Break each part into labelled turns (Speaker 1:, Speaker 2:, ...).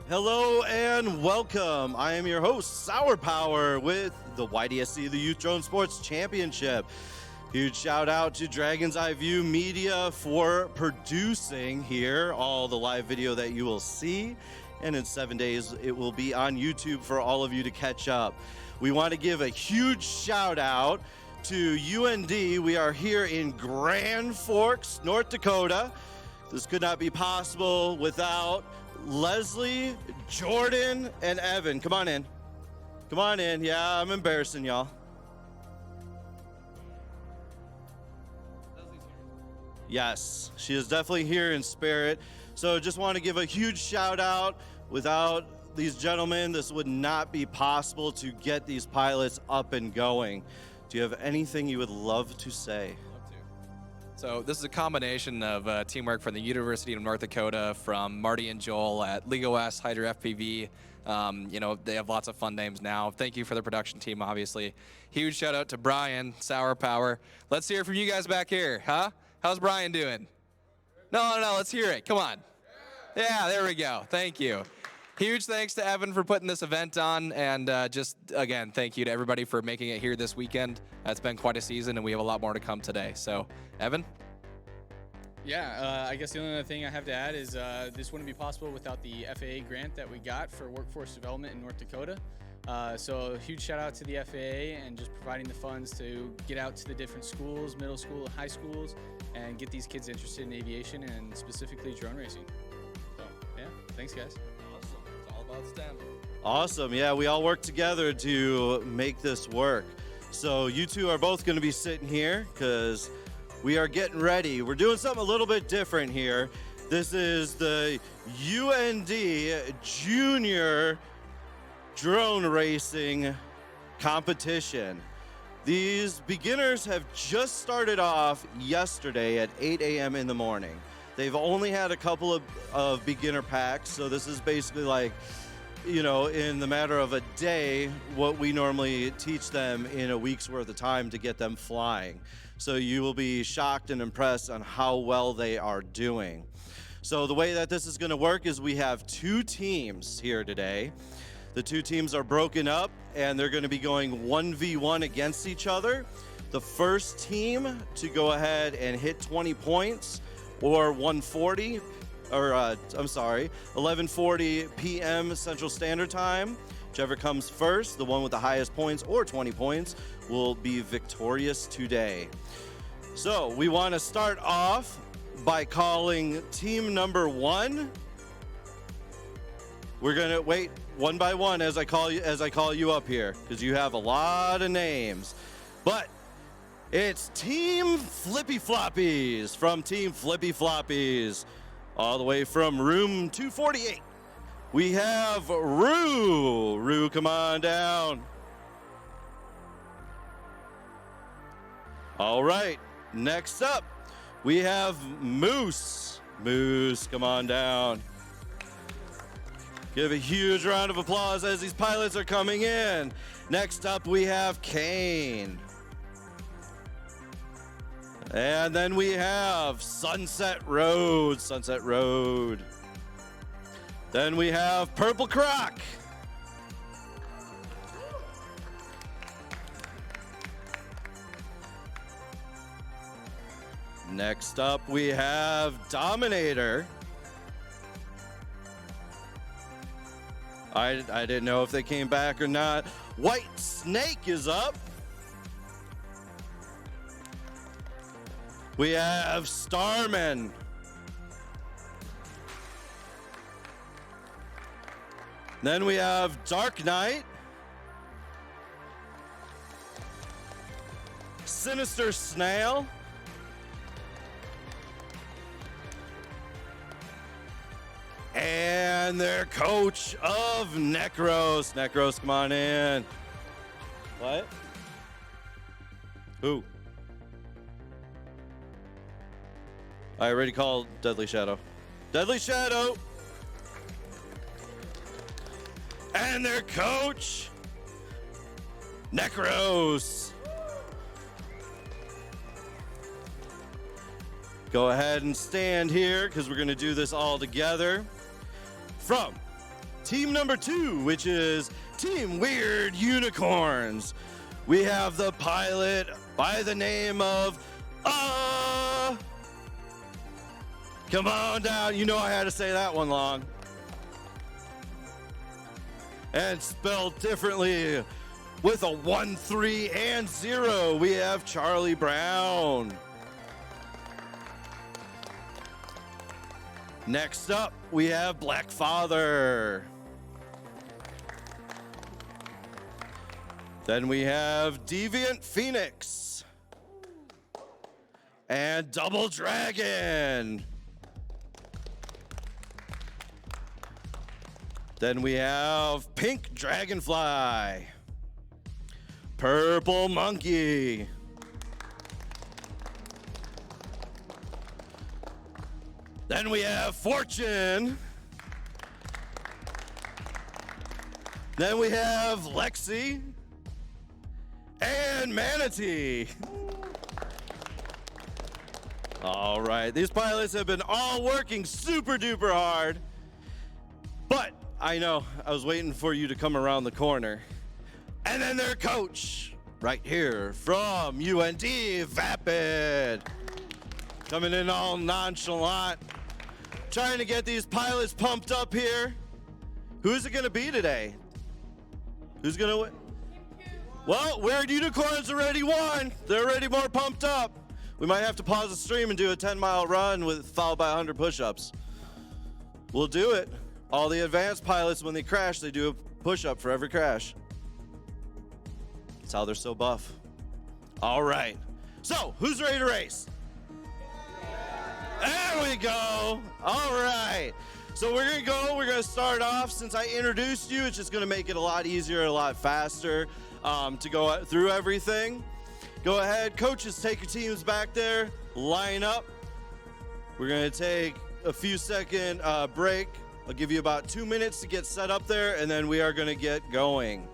Speaker 1: Hello and welcome. I am your host, Sour Power, with the YDSC, the Youth Drone Sports Championship. Huge shout out to Dragon's Eye View Media for producing here all the live video that you will see. And in 7 days, it will be on YouTube for all of you to catch up. We want to give a huge shout out to UND. We are here in Grand Forks, North Dakota. This could not be possible without Leslie, Jordan, and Evan. Come on in. Come on in. Yeah, I'm embarrassing y'all. Yes, she is definitely here in spirit. So just want to give a huge shout out. Without these gentlemen, this would not be possible to get these pilots up and going. Do you have anything you would love to say?
Speaker 2: So this is a combination of teamwork from the University of North Dakota, from Marty and Joel at Legal West, Hydra FPV. They have lots of fun names now. Thank you for the production team, obviously. Huge shout out to Brian, Sour Power. Let's hear it from you guys back here, huh? How's Brian doing? No, let's hear it. Come on. Yeah, there we go. Thank you. Huge thanks to Evan for putting this event on, and just, again, thank you to everybody for making it here this weekend. It's been quite a season, and we have a lot more to come today. So, Evan?
Speaker 3: Yeah, I guess the only other thing I have to add is this wouldn't be possible without the FAA grant that we got for workforce development in North Dakota. So a huge shout out to the FAA and just providing the funds to get out to the different schools, middle school, high schools, and get these kids interested in aviation and specifically drone racing. So, yeah, thanks, guys.
Speaker 1: Awesome. Yeah, we all work together to make this work. So you two are both going to be sitting here because we are getting ready. We're doing something a little bit different here. This is the UND Junior Drone Racing Competition. These beginners have just started off yesterday at 8 a.m. in the morning. They've only had a couple of beginner packs, so this is basically like, in the matter of a day, what we normally teach them in a week's worth of time to get them flying. So you will be shocked and impressed on how well they are doing. So the way that this is going to work is we have two teams here today. The two teams are broken up, and they're going to be going 1v1 against each other. The first team to go ahead and hit 20 points, or 11:40 p.m. Central Standard Time. Whichever comes first, the one with the highest points or 20 points, will be victorious today. So we want to start off by calling team number one. We're gonna wait one by one as I call you up here, because you have a lot of names. But it's Team Flippy Floppies from Team Flippy Floppies, all the way from room 248. We have Rue. Rue, come on down. All right, next up, we have Moose. Moose, come on down. Give a huge round of applause as these pilots are coming in. Next up, we have Kane. And then we have Sunset Road. Sunset Road. Then we have Purple Croc. Next up, we have Dominator. I didn't know if they came back or not. White Snake is up. We have Starman. Then we have Dark Knight. Sinister Snail. And their coach of Necros. Necros, come on in. What? Who? I already called Deadly Shadow. Deadly Shadow. And their coach, Necros. Go ahead and stand here because we're going to do this all together. From team number 2, which is Team Weird Unicorns. We have the pilot by the name of, come on down. You know I had to say that one long. And spelled differently with a 1, 3, and 0, we have Charlie Brown. Next up, we have Black Father. Then we have Deviant Phoenix. And Double Dragon. Then we have Pink Dragonfly. Purple Monkey. Then we have Fortune. Then we have Lexi. And Manatee. All right, these pilots have been all working super duper hard. But I know, I was waiting for you to come around the corner. And then their coach, right here from UND, Vapid. Coming in all nonchalant, trying to get these pilots pumped up here. Who's it gonna be today? Who's gonna win? Well, Weird Unicorns already won. They're already more pumped up. We might have to pause the stream and do a 10-mile run followed by 100 push-ups. We'll do it. All the advanced pilots, when they crash, they do a push-up for every crash. That's how they're so buff. All right. So, who's ready to race? There we go. All right. So we're gonna start off. Since I introduced you, it's just gonna make it a lot easier, a lot faster to go through everything. Go ahead, coaches, take your teams back there, line up. We're gonna take a few second break. I'll give you about 2 minutes to get set up there, and then we are gonna get going.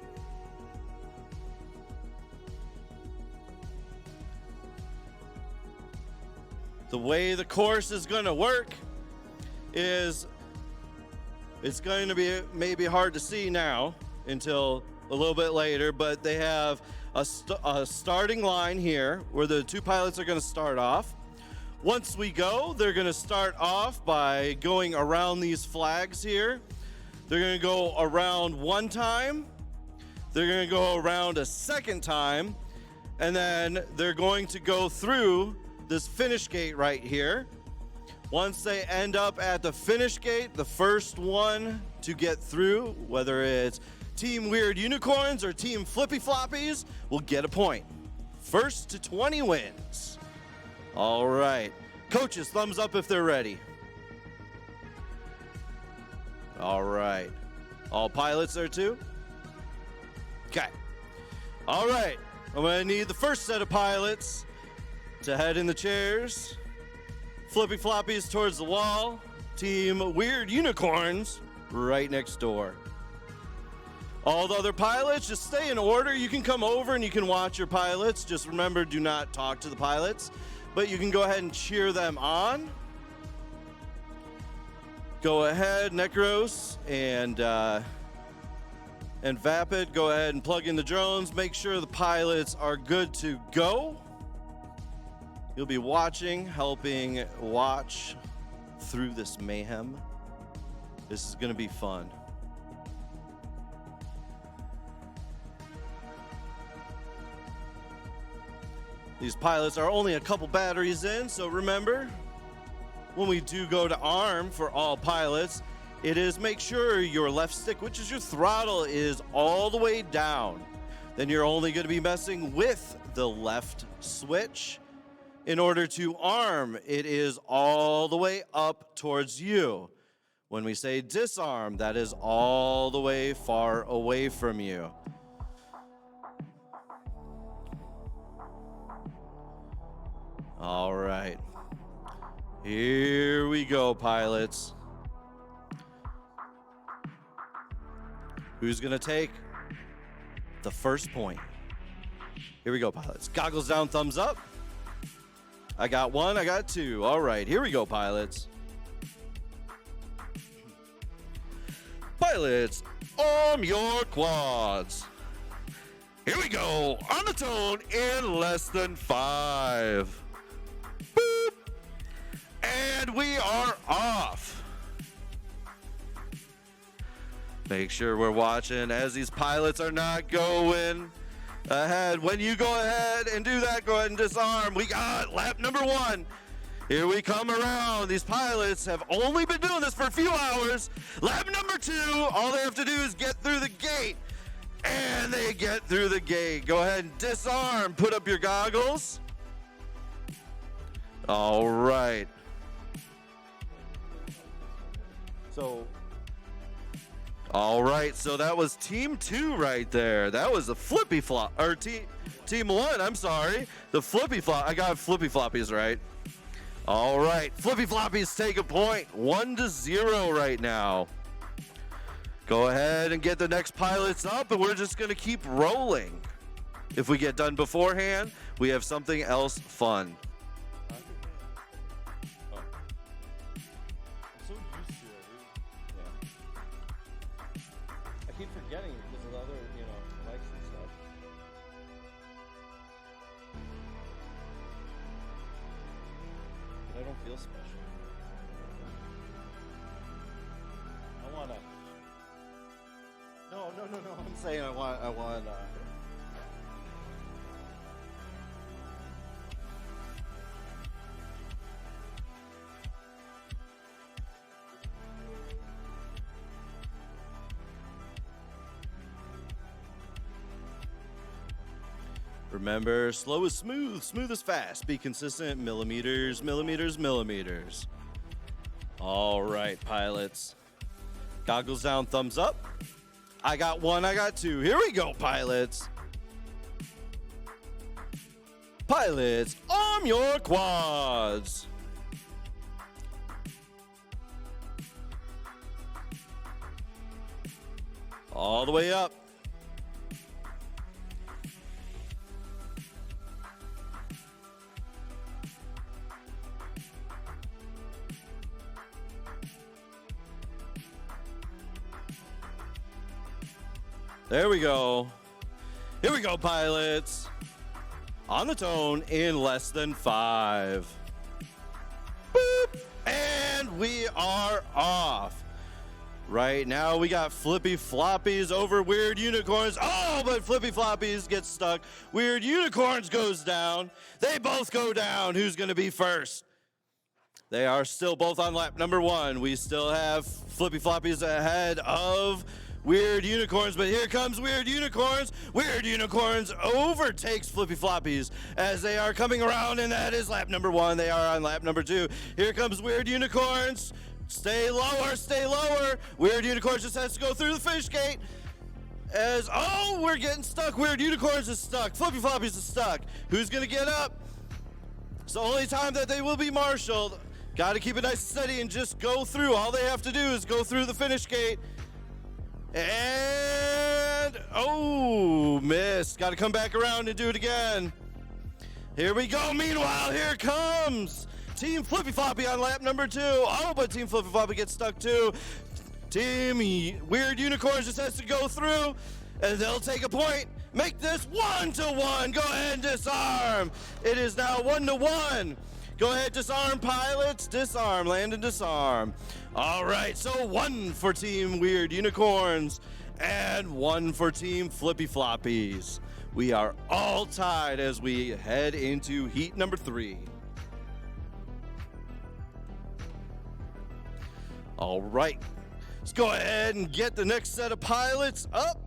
Speaker 1: The way the course is going to work is it's going to be maybe hard to see now until a little bit later, but they have a starting line here where the 2 pilots are going to start off. Once we go, they're going to start off by going around these flags here. They're going to go around 1 time. They're going to go around a 2nd time. And then they're going to go through this finish gate right here. Once they end up at the finish gate, the first one to get through, whether it's Team Weird Unicorns or Team Flippy Floppies, will get a point. First to 20 wins. All right. Coaches, thumbs up if they're ready. All right. All pilots there too? Okay. All right. I'm going to need the first set of pilots to head in the chairs. Flippy Floppies towards the wall. Team Weird Unicorns right next door. All the other pilots, just stay in order. You can come over and you can watch your pilots. Just remember, do not talk to the pilots, but you can go ahead and cheer them on. Go ahead, Necros and Vapid, go ahead and plug in the drones. Make sure the pilots are good to go. You'll be watching, helping watch through this mayhem. This is going to be fun. These pilots are only a couple batteries in, so remember, when we do go to arm for all pilots, it is make sure your left stick, which is your throttle, is all the way down. Then you're only going to be messing with the left switch. In order to arm, it is all the way up towards you. When we say disarm, that is all the way far away from you. All right. Here we go, pilots. Who's going to take the first point? Here we go, pilots. Goggles down, thumbs up. I got 1, I got 2. All right, here we go, pilots. Pilots, arm your quads. Here we go, on the tone in less than 5. Boop. And we are off. Make sure we're watching as these pilots are not going ahead. When you go ahead and do that, go ahead and disarm. We got lap number 1. Here we come around. These pilots have only been doing this for a few hours. Lap number 2, all they have to do is get through the gate. And they get through the gate. Go ahead and disarm. Put up your goggles. All right. All right, so that was team 2 right there. That was a flippy flop, or team 1, I'm sorry. The flippy flop, I got flippy floppies right. All right, flippy floppies take a point, 1-0 right now. Go ahead and get the next pilots up, and we're just gonna keep rolling. If we get done beforehand, we have something else fun.
Speaker 4: I keep forgetting because of the other, mics and stuff. But I don't feel special. I wanna. No. I'm saying I want.
Speaker 1: Remember, slow is smooth, smooth is fast. Be consistent, millimeters, millimeters, millimeters. All right, pilots. Goggles down, thumbs up. I got 1, I got 2. Here we go, pilots. Pilots, arm your quads. All the way up. There we go. Here we go, pilots. On the tone in less than 5. Boop. And we are off. Right now we got flippy floppies over weird unicorns. Oh, but flippy floppies get stuck. Weird unicorns goes down. They both go down. Who's going to be first? They are still both on lap number 1. We still have flippy floppies ahead of weird unicorns, but here comes weird unicorns. Weird unicorns overtakes flippy floppies as they are coming around, and that is lap number 1. They are on lap number 2. Here comes weird unicorns. Stay lower, stay lower. Weird unicorns just has to go through the finish gate. Oh, we're getting stuck. Weird unicorns is stuck. Flippy floppies is stuck. Who's gonna get up? It's the only time that they will be marshaled. Got to keep it nice and steady and just go through. All they have to do is go through the finish gate. And, oh, missed. Got to come back around and do it again. Here we go. Meanwhile, here comes Team Flippy Floppy on lap number 2. Oh, but Team Flippy Floppy gets stuck too. Team Weird Unicorns just has to go through, and they'll take a point. Make this 1-1. Go ahead and disarm. It is now 1-1. Go ahead, disarm, pilots. Disarm, land and disarm. All right, so 1 for Team Weird Unicorns and 1 for Team Flippy Floppies. We are all tied as we head into heat number 3. All right, let's go ahead and get the next set of pilots up.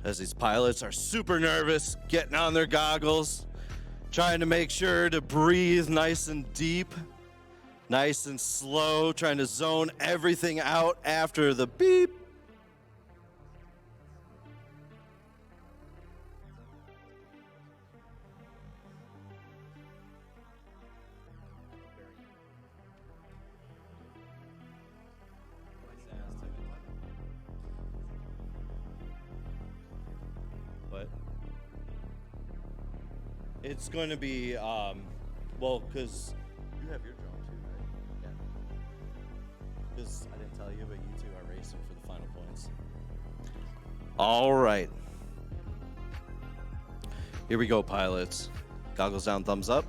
Speaker 1: As these pilots are super nervous, getting on their goggles, trying to make sure to breathe nice and deep, nice and slow, trying to zone everything out after the beep. It's going to be, well, because you have your drone too, right? Yeah. Because I didn't tell you, but you two are racing for the final points. All right. Here we go, pilots. Goggles down, thumbs up.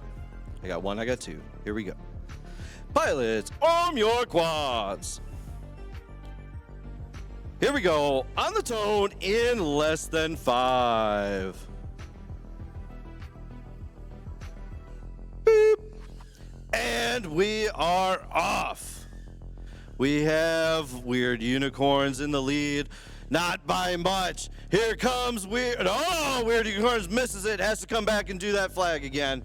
Speaker 1: I got one, I got two. Here we go. Pilots, arm your quads. Here we go. On the tone in less than 5. Boop. And we are off. We have Weird Unicorns in the lead. Not by much. Here comes Weird. Oh, Weird Unicorns misses it. Has to come back and do that flag again.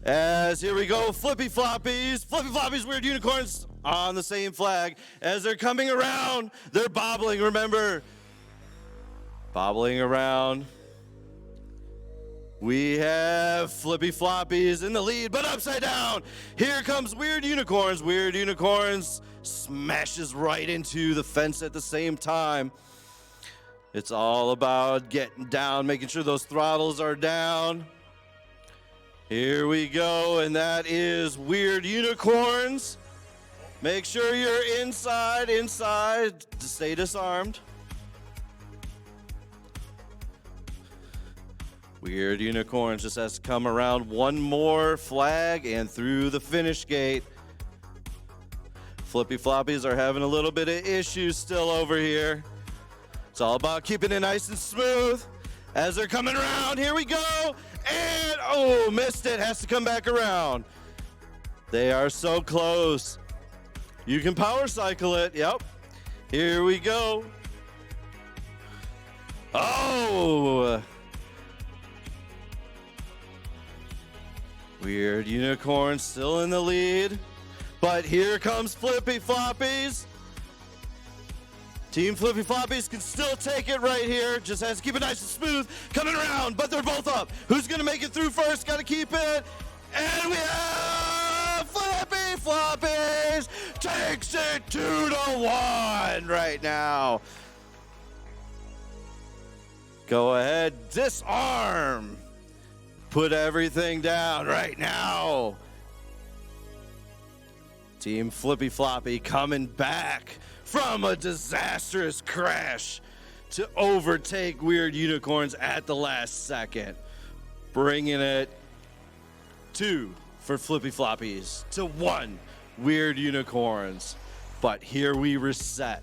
Speaker 1: As here we go, Flippy Floppies. Flippy Floppies, Weird Unicorns on the same flag. As they're coming around, they're bobbling, remember. Bobbling around. We have Flippy Floppies in the lead, but upside down. Here comes Weird Unicorns. Weird Unicorns smashes right into the fence at the same time. It's all about getting down, making sure those throttles are down. Here we go, and that is Weird Unicorns. Make sure you're inside, to stay disarmed. Weird Unicorns just has to come around one more flag and through the finish gate. Flippy Floppies are having a little bit of issues still over here. It's all about keeping it nice and smooth. As they're coming around, here we go. And, oh, missed it. Has to come back around. They are so close. You can power cycle it. Yep. Here we go. Oh. Weird Unicorn still in the lead. But here comes Flippy Floppies. Team Flippy Floppies can still take it right here. Just has to keep it nice and smooth. Coming around, but they're both up. Who's going to make it through first? Got to keep it. And we have Flippy Floppies takes it 2-1 right now. Go ahead, disarm. Put everything down right now. Team Flippy Floppy coming back from a disastrous crash to overtake Weird Unicorns at the last second. Bringing it 2 for Flippy Floppies to 1 Weird Unicorns. But here we reset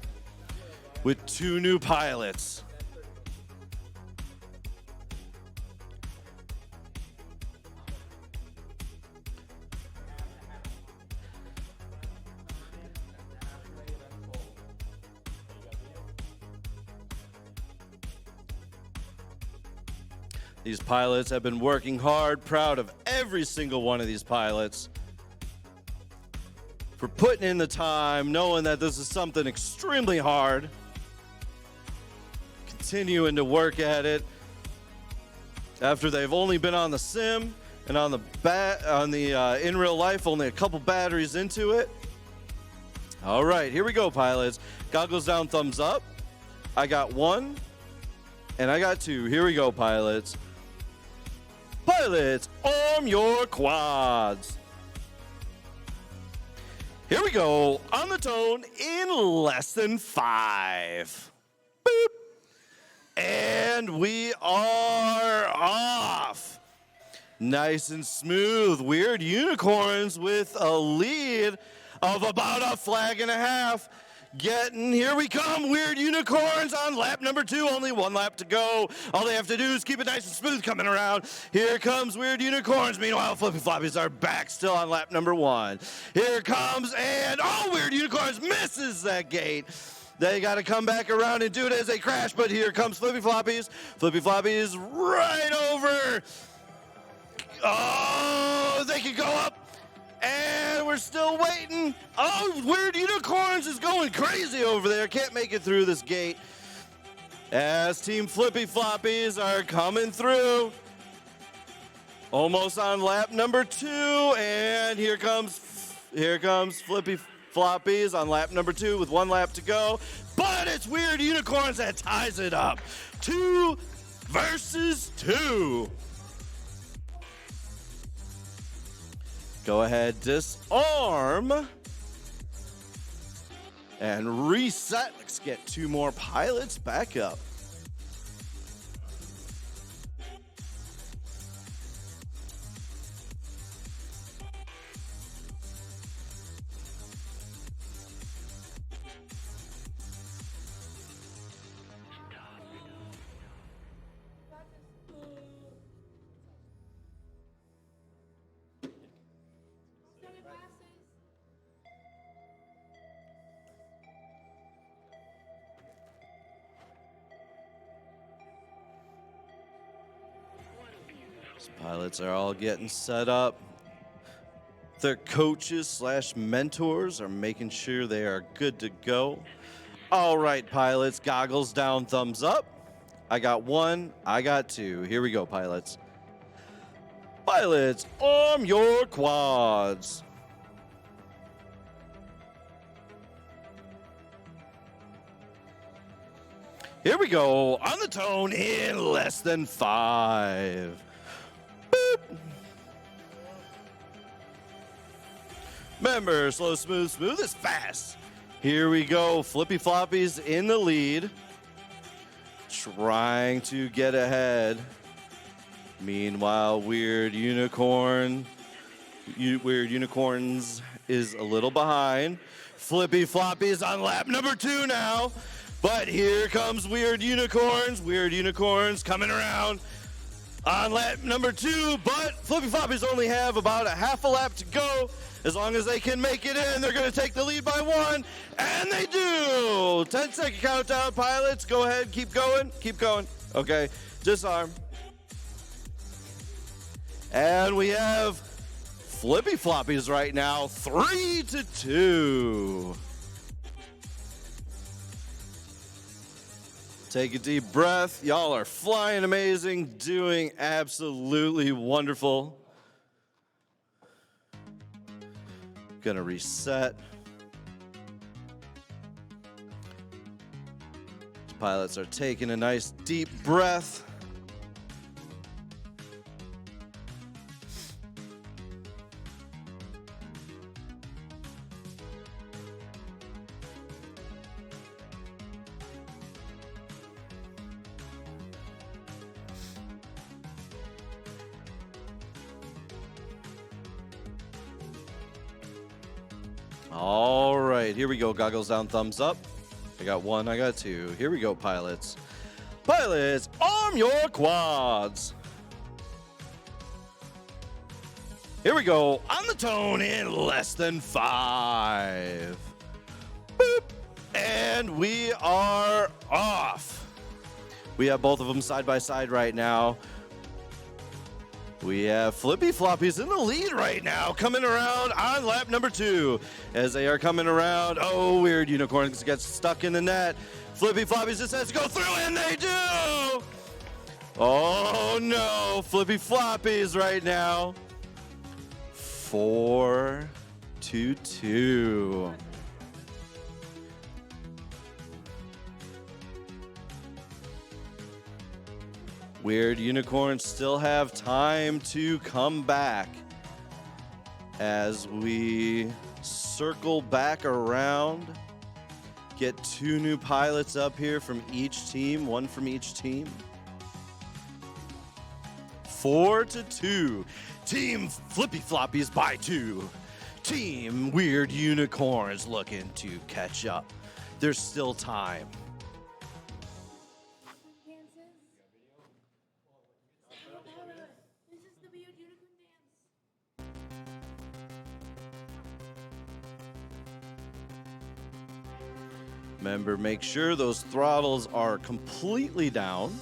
Speaker 1: with 2 new pilots. These pilots have been working hard, proud of every single one of these pilots for putting in the time, knowing that this is something extremely hard, continuing to work at it after they've only been on the sim and on the in real life, only a couple batteries into it. All right, here we go, pilots. Goggles down, thumbs up. I got 1, and I got 2. Here we go, pilots. Pilots, arm your quads. Here we go, on the tone in less than 5. Boop. And we are off. Nice and smooth. Weird Unicorns with a lead of about a flag and a half. Here we come, Weird Unicorns on lap number 2. Only 1 lap to go. All they have to do is keep it nice and smooth coming around. Here comes Weird Unicorns. Meanwhile, Flippy Floppies are back still on lap number 1. Here comes, and Weird Unicorns misses that gate. They got to come back around and do it as they crash, but here comes Flippy Floppies. Flippy Floppies right over. Oh, they can go up. And we're still waiting. Oh, Weird Unicorns is going crazy over there. Can't make it through this gate. As Team Flippy Floppies are coming through. Almost on lap number 2. And here comes Flippy Floppies on lap number 2 with 1 lap to go. But it's Weird Unicorns that ties it up. 2 versus 2. Go ahead, disarm. And reset. Let's get 2 more pilots back up. Pilots are all getting set up. Their coaches / mentors are making sure they are good to go. All right, pilots, goggles down, thumbs up. I got 1, I got 2. Here we go, pilots. Pilots, arm your quads. Here we go, on the tone in less than 5. Boop. Remember, slow, smooth, smooth is fast. Here we go, flippy floppies in the lead. Trying to get ahead. Meanwhile, Weird Unicorns is a little behind. Flippy floppies on lap number 2 now. But here comes Weird Unicorns. Weird Unicorns coming around on lap number 2, but Flippy Floppies only have about a half a lap to go. As long as they can make it in, they're going to take the lead by 1, and they do. 10-second countdown, pilots. Go ahead, keep going, keep going. Okay, disarm. And we have Flippy Floppies right now, 3-2. Take a deep breath. Y'all are flying amazing, doing absolutely wonderful. Gonna reset. Pilots are taking a nice deep breath. All right, here we go. Goggles down, thumbs up. I got 1, I got 2. Here we go, pilots. Pilots, arm your quads. Here we go, on the tone in less than 5. Boop. And we are off. We have both of them side by side right now. We have Flippy Floppies in the lead right now, coming around on lap number 2. As they are coming around, oh, Weird Unicorns gets stuck in the net. Flippy Floppies just has to go through, and they do! Oh, no, Flippy Floppies right now. 4-2. Weird Unicorns still have time to come back as we circle back around. Get 2 new pilots up here from each team, 1 from each team. 4-2. Team Flippy Floppies by 2. Team Weird Unicorns looking to catch up. There's still time. Remember, make sure those throttles are completely down.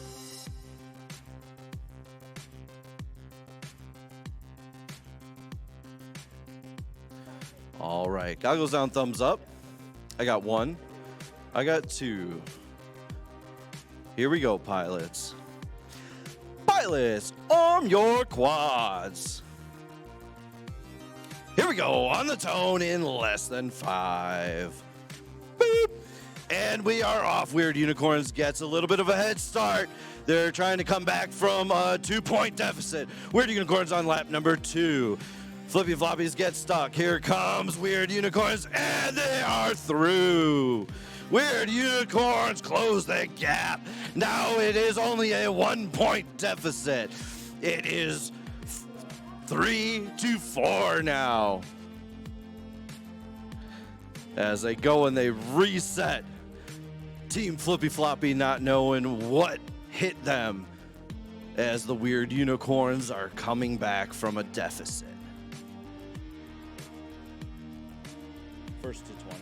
Speaker 1: All right, goggles down, thumbs up. I got 1, I got 2. Here we go, pilots. Pilots, arm your quads. Here we go, on the tone in less than 5. Boop. And we are off. Weird Unicorns gets a little bit of a head start. They're trying to come back from a 2-point deficit. Weird Unicorns on lap number 2. Flippy Floppies get stuck. Here comes Weird Unicorns, and they are through. Weird Unicorns close the gap. Now it is only a 1-point deficit. It is 3-4 now. As they go and they reset. Team Flippy Floppy not knowing what hit them as the Weird Unicorns are coming back from a deficit.
Speaker 4: First to 20.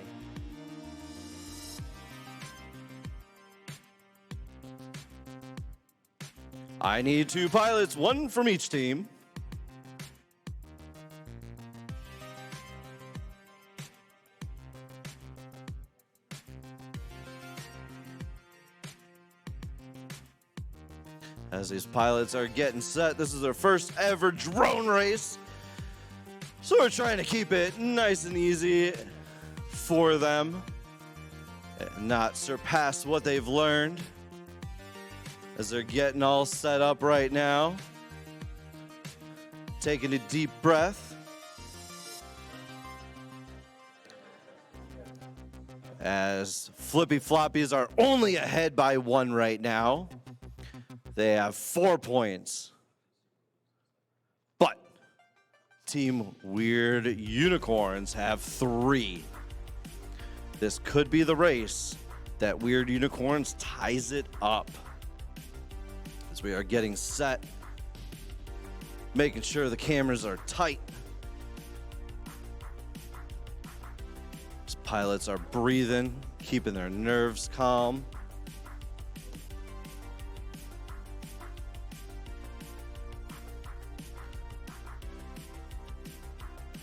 Speaker 1: I need 2 pilots, 1 from each team. As these pilots are getting set, this is their first ever drone race. So we're trying to keep it nice and easy for them and not surpass what they've learned as they're getting all set up right now. Taking a deep breath. As Flippy Floppies are only ahead by 1 right now. They have 4 points. But Team Weird Unicorns have 3. This could be the race that Weird Unicorns ties it up. As we are getting set, making sure the cameras are tight. As pilots are breathing, keeping their nerves calm.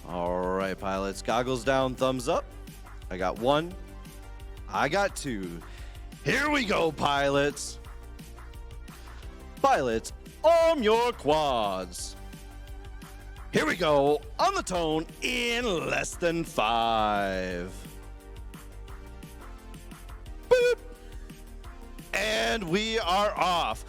Speaker 1: All right, pilots, goggles down, thumbs up. I got 1. I got 2. Here we go, pilots. Pilots, arm your quads. Here we go, on the tone in less than 5. Boop. And we are off.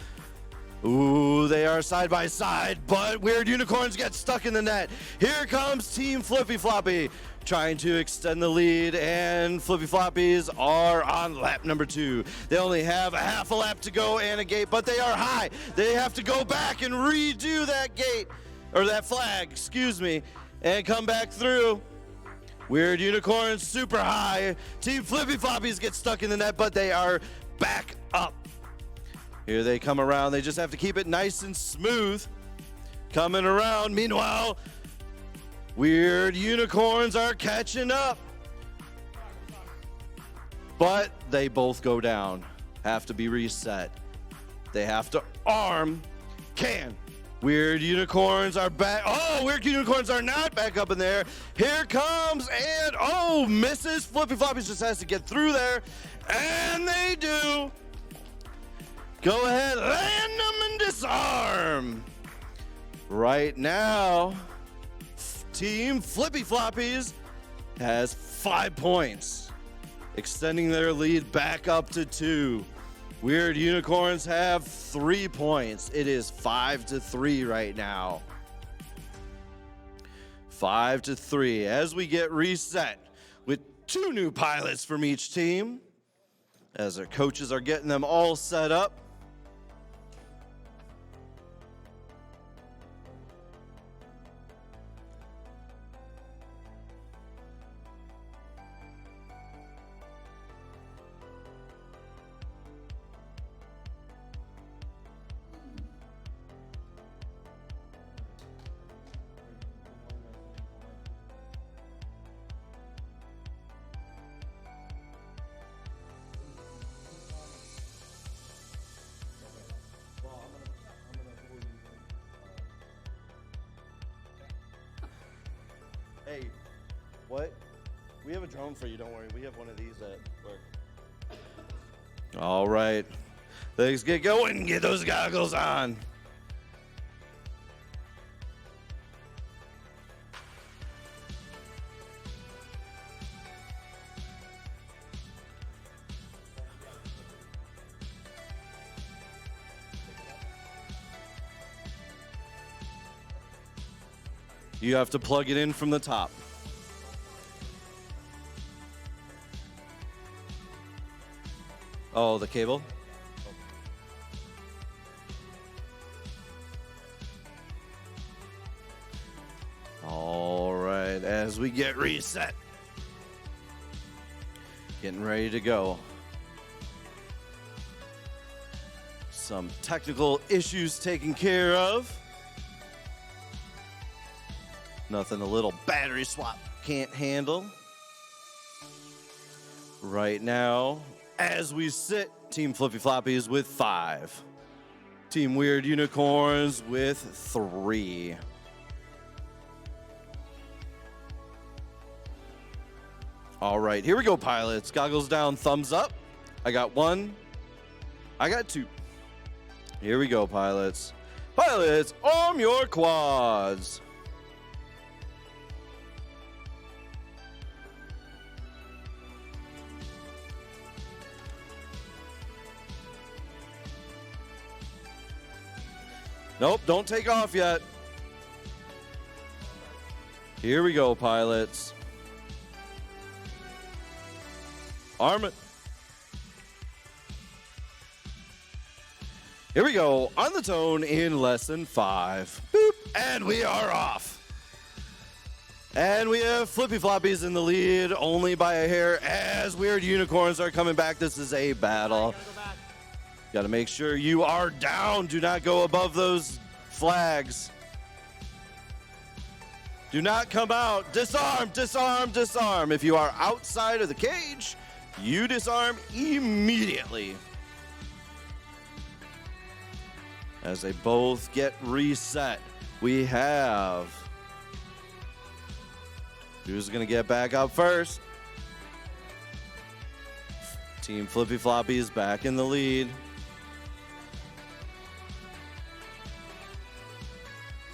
Speaker 1: Ooh, they are side by side, but Weird Unicorns get stuck in the net. Here comes Team Flippy Floppy trying to extend the lead, and Flippy Floppies are on lap number 2. They only have a half a lap to go and a gate, but they are high. They have to go back and redo that gate, or that flag, excuse me, and come back through. Weird Unicorns super high. Team Flippy Floppies get stuck in the net, but they are back up. Here they come around. They just have to keep it nice and smooth. Coming around. Meanwhile, Weird Unicorns are catching up. But they both go down. Have to be reset. They have to arm. Can. Weird Unicorns are back. Oh, Weird Unicorns are not back up in there. Here comes, and oh, misses. Flippy Floppies just has to get through there. And they do. Go ahead, land them and disarm. Right now, Team Flippy Floppies has 5 points, extending their lead back up to 2. Weird Unicorns have 3 points. It is 5-3 right now. 5-3 as we get reset with 2 new pilots from each team as their coaches are getting them all set up. Hey, what? We have a drone for you, don't worry. We have one of these at work. All right. Let's get going. Get those goggles on. You have to plug it in from the top. Oh, the cable? All right, as we get reset. Getting ready to go. Some technical issues taken care of. Nothing a little battery swap can't handle. Right now, as we sit, Team Flippy Floppies with 5. Team Weird Unicorns with 3. All right, here we go, pilots. Goggles down, thumbs up. I got 1. I got 2. Here we go, pilots. Pilots, arm your quads. Nope, don't take off yet. Here we go, pilots. Arm it. Here we go, on the tone in lesson 5. Boop, and we are off. And we have Flippy Floppies in the lead, only by a hair, as Weird Unicorns are coming back. This is a battle. Got to make sure you are down. Do not go above those flags. Do not come out. Disarm, disarm, disarm. If you are outside of the cage, you disarm immediately. As they both get reset, we have... Who's going to get back up first? Team Flippy Floppies back in the lead.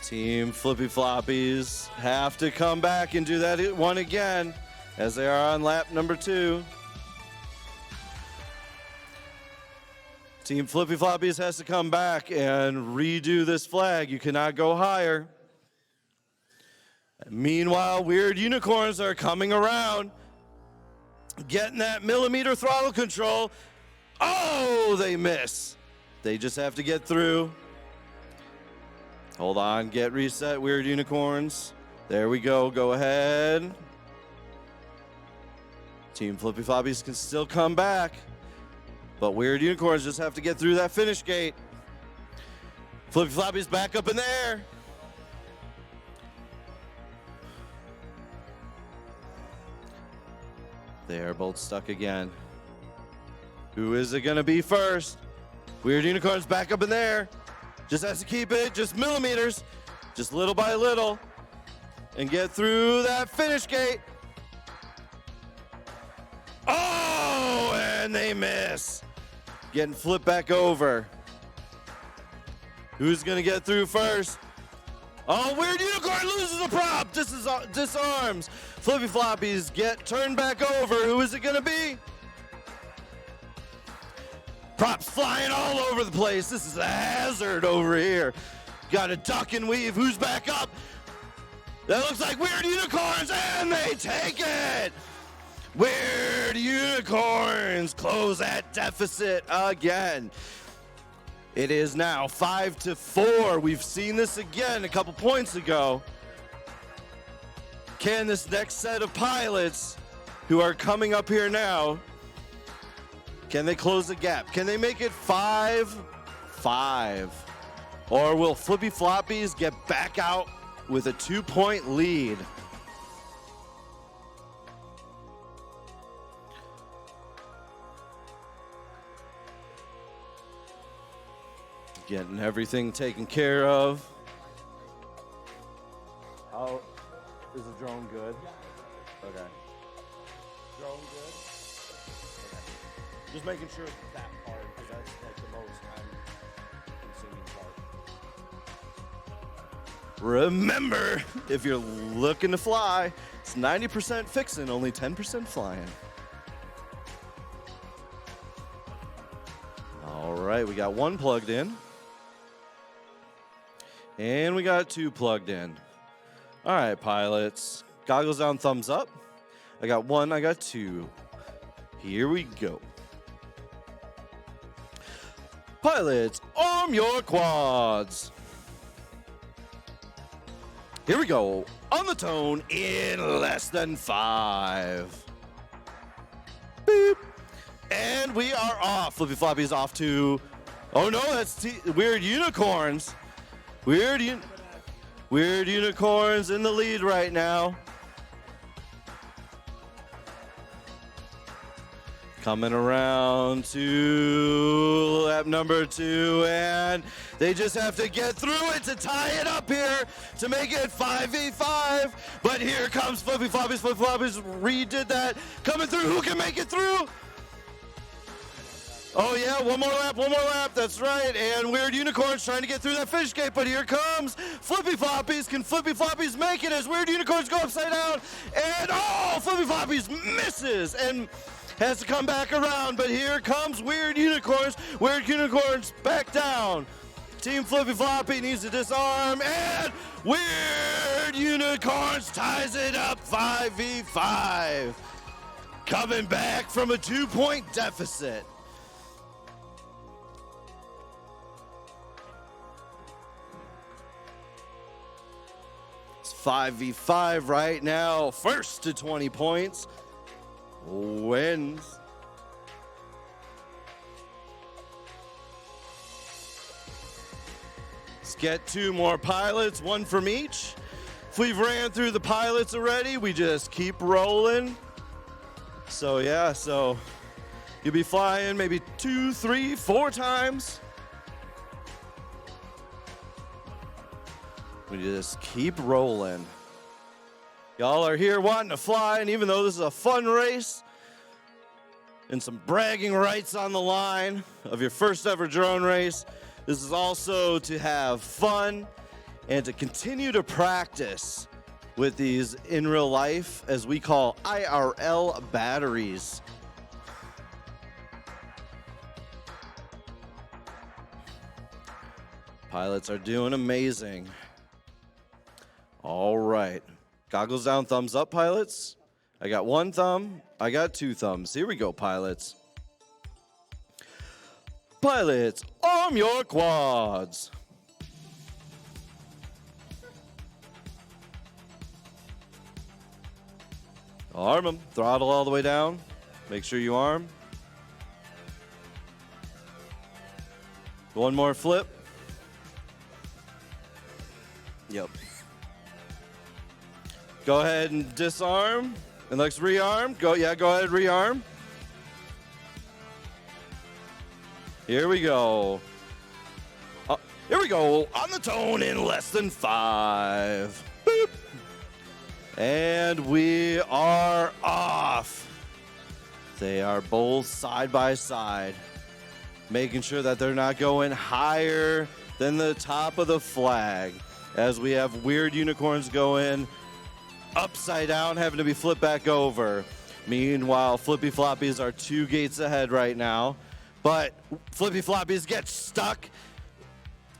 Speaker 1: Team Flippy Floppies have to come back and do that one again as they are on lap number 2. Team Flippy Floppies has to come back and redo this flag. You cannot go higher. Meanwhile, Weird Unicorns are coming around, getting that millimeter throttle control. Oh, they miss. They just have to get through. Hold on, get reset, Weird Unicorns. There we go, go ahead. Team Flippy Floppies can still come back, but Weird Unicorns just have to get through that finish gate. Flippy Floppies back up in the air. They are both stuck again. Who is it gonna be first? Weird Unicorns back up in there. Just has to keep it just millimeters, just little by little, and get through that finish gate. Oh, and they miss. Getting flipped back over. Who's gonna get through first? Oh, Weird Unicorn loses the prop. Disarms. Flippy Floppies get turned back over. Who is it gonna be? Props flying all over the place. This is a hazard over here. Got to duck and weave. Who's back up? That looks like Weird Unicorns, and they take it. Weird Unicorns close that deficit again. It is now 5-4. We've seen this again a couple points ago. Can this next set of pilots who are coming up here now, can they close the gap? Can they make it 5-5? Or will Flippy Floppies get back out with a 2-point lead? Getting everything taken care of. How is the drone good? Okay. Drone good? Okay. Just making sure that part, because that's like the most time-consuming part. Remember, if you're looking to fly, it's 90% fixing, only 10% flying. All right, we got 1 plugged in. And we got 2 plugged in. All right, pilots. Goggles down, thumbs up. I got 1, I got 2. Here we go. Pilots, arm your quads. Here we go. On the tone in less than 5. Beep. And we are off. Flippy Floppy's off to... Oh no, that's Weird Unicorns. Weird Unicorns in the lead right now. Coming around to lap number 2, and they just have to get through it to tie it up here to make it 5v5. But here comes Flippy Floppies. Flippy Floppies redid that. Coming through. Who can make it through? Oh yeah, one more lap, that's right. And Weird Unicorns trying to get through that finish gate, but here comes Flippy Floppies. Can Flippy Floppies make it as Weird Unicorns go upside down? And oh, Flippy Floppies misses and has to come back around, but here comes Weird Unicorns. Weird Unicorns back down. Team Flippy Floppy needs to disarm, and Weird Unicorns ties it up 5v5. Coming back from a 2-point deficit. It's 5v5 right now. First to 20 points wins. Let's get 2 more pilots, 1 from each. If we've ran through the pilots already, we just keep rolling. So yeah, so you'll be flying maybe 2, 3, 4 times. We just keep rolling. Y'all are here wanting to fly, and even though this is a fun race and some bragging rights on the line of your first ever drone race, this is also to have fun and to continue to practice with these in real life, as we call IRL batteries. Pilots are doing amazing. All right. Goggles down, thumbs up, pilots. I got 1 thumb. I got 2 thumbs. Here we go, pilots. Pilots, arm your quads. Arm them. Throttle all the way down. Make sure you arm. 1 more flip. Yep. Go ahead and disarm, and let's rearm. Go ahead, rearm. Here we go. Here we go, on the tone in less than 5. Boop. And we are off. They are both side by side, making sure that they're not going higher than the top of the flag, as we have Weird Unicorns going upside down, having to be flipped back over. Meanwhile, Flippy Floppies are 2 gates ahead right now, but Flippy Floppies get stuck.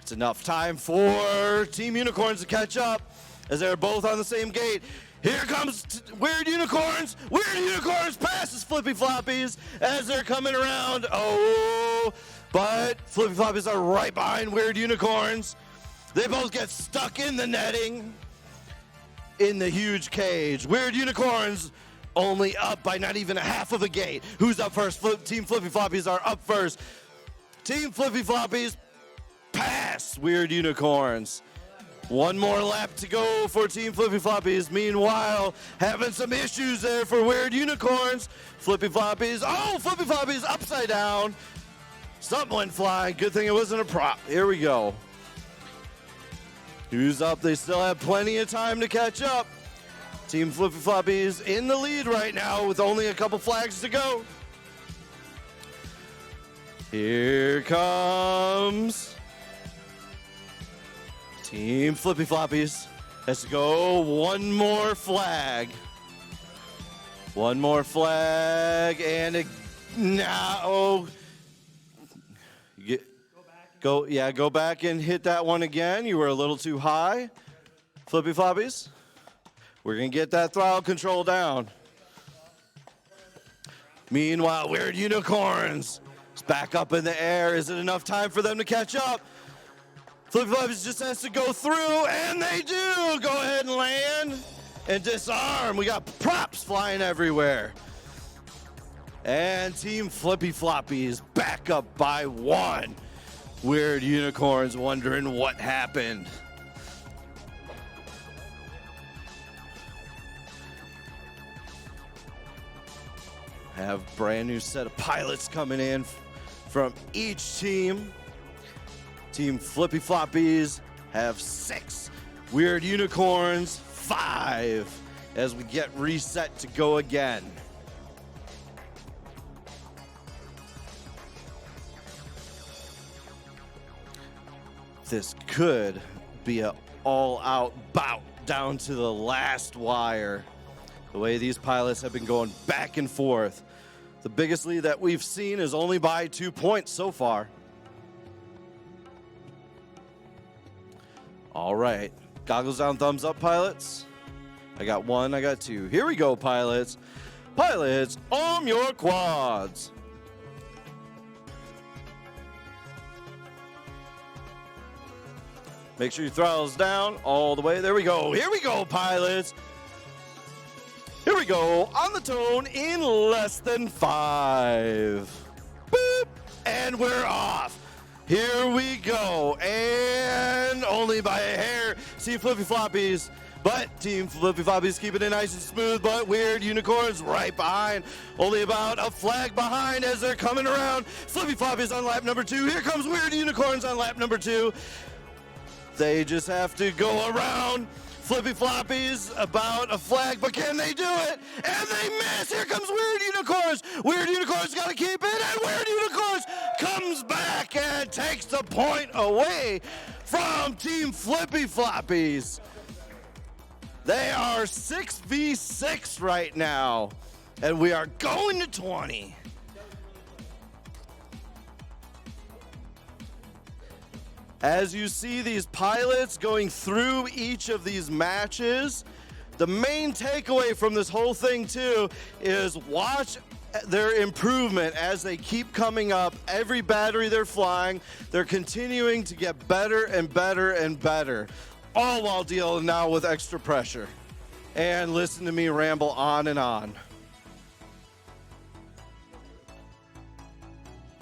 Speaker 1: It's enough time for Team Unicorns to catch up, as they're both on the same gate. Here comes Weird Unicorns. Weird Unicorns passes Flippy Floppies as they're coming around. Oh, but Flippy Floppies are right behind Weird Unicorns. They both get stuck in the netting, in the huge cage. Weird Unicorns only up by not even a half of a gate. Who's up first? Team Flippy Floppies are up first. Team Flippy Floppies pass Weird Unicorns. 1 more lap to go for Team Flippy Floppies. Meanwhile, having some issues there for Weird Unicorns. Flippy Floppies, oh, Flippy Floppies upside down. Something went flying. Good thing it wasn't a prop. Here we go. Who's up? They still have plenty of time to catch up. Team Flippy Floppies in the lead right now with only a couple flags to go. Here comes Team Flippy Floppies. Let's go. 1 more flag. 1 more flag, and now go back and hit that one again. You were a little too high, Flippy Floppies. We're going to get that throttle control down. Meanwhile, Weird Unicorns is back up in the air. Is it enough time for them to catch up? Flippy Floppies just has to go through, and they do. Go ahead and land and disarm. We got props flying everywhere. And Team Flippy Floppies back up by 1. Weird Unicorns wondering what happened. Have brand new set of pilots coming in from each team. Team Flippy Floppies have 6. Weird Unicorns 5 as we get reset to go again. This could be an all-out bout down to the last wire. The way these pilots have been going back and forth. The biggest lead that we've seen is only by 2 points so far. All right, goggles down, thumbs up, pilots. I got 1, I got 2. Here we go, pilots. Pilots, arm your quads. Make sure your throttle's down all the way. There we go. Here we go, pilots. Here we go. On the tone in less than 5. Boop. And we're off. Here we go. And only by a hair. Team Flippy Floppies. But Team Flippy Floppies keeping it nice and smooth. But Weird Unicorns right behind. Only about a flag behind as they're coming around. Flippy Floppies on lap number 2. Here comes Weird Unicorns on lap number 2. They just have to go around Flippy Floppies about a flag, but can they do it? And they miss. Here comes Weird Unicorns. Weird Unicorns got to keep it, and Weird Unicorns comes back and takes the point away from Team Flippy Floppies. They are 6v6 right now, and we are going to 20. As you see these pilots going through each of these matches, the main takeaway from this whole thing too is watch their improvement as they keep coming up. Every battery they're flying, they're continuing to get better and better and better, all while dealing now with extra pressure. And listen to me ramble on and on.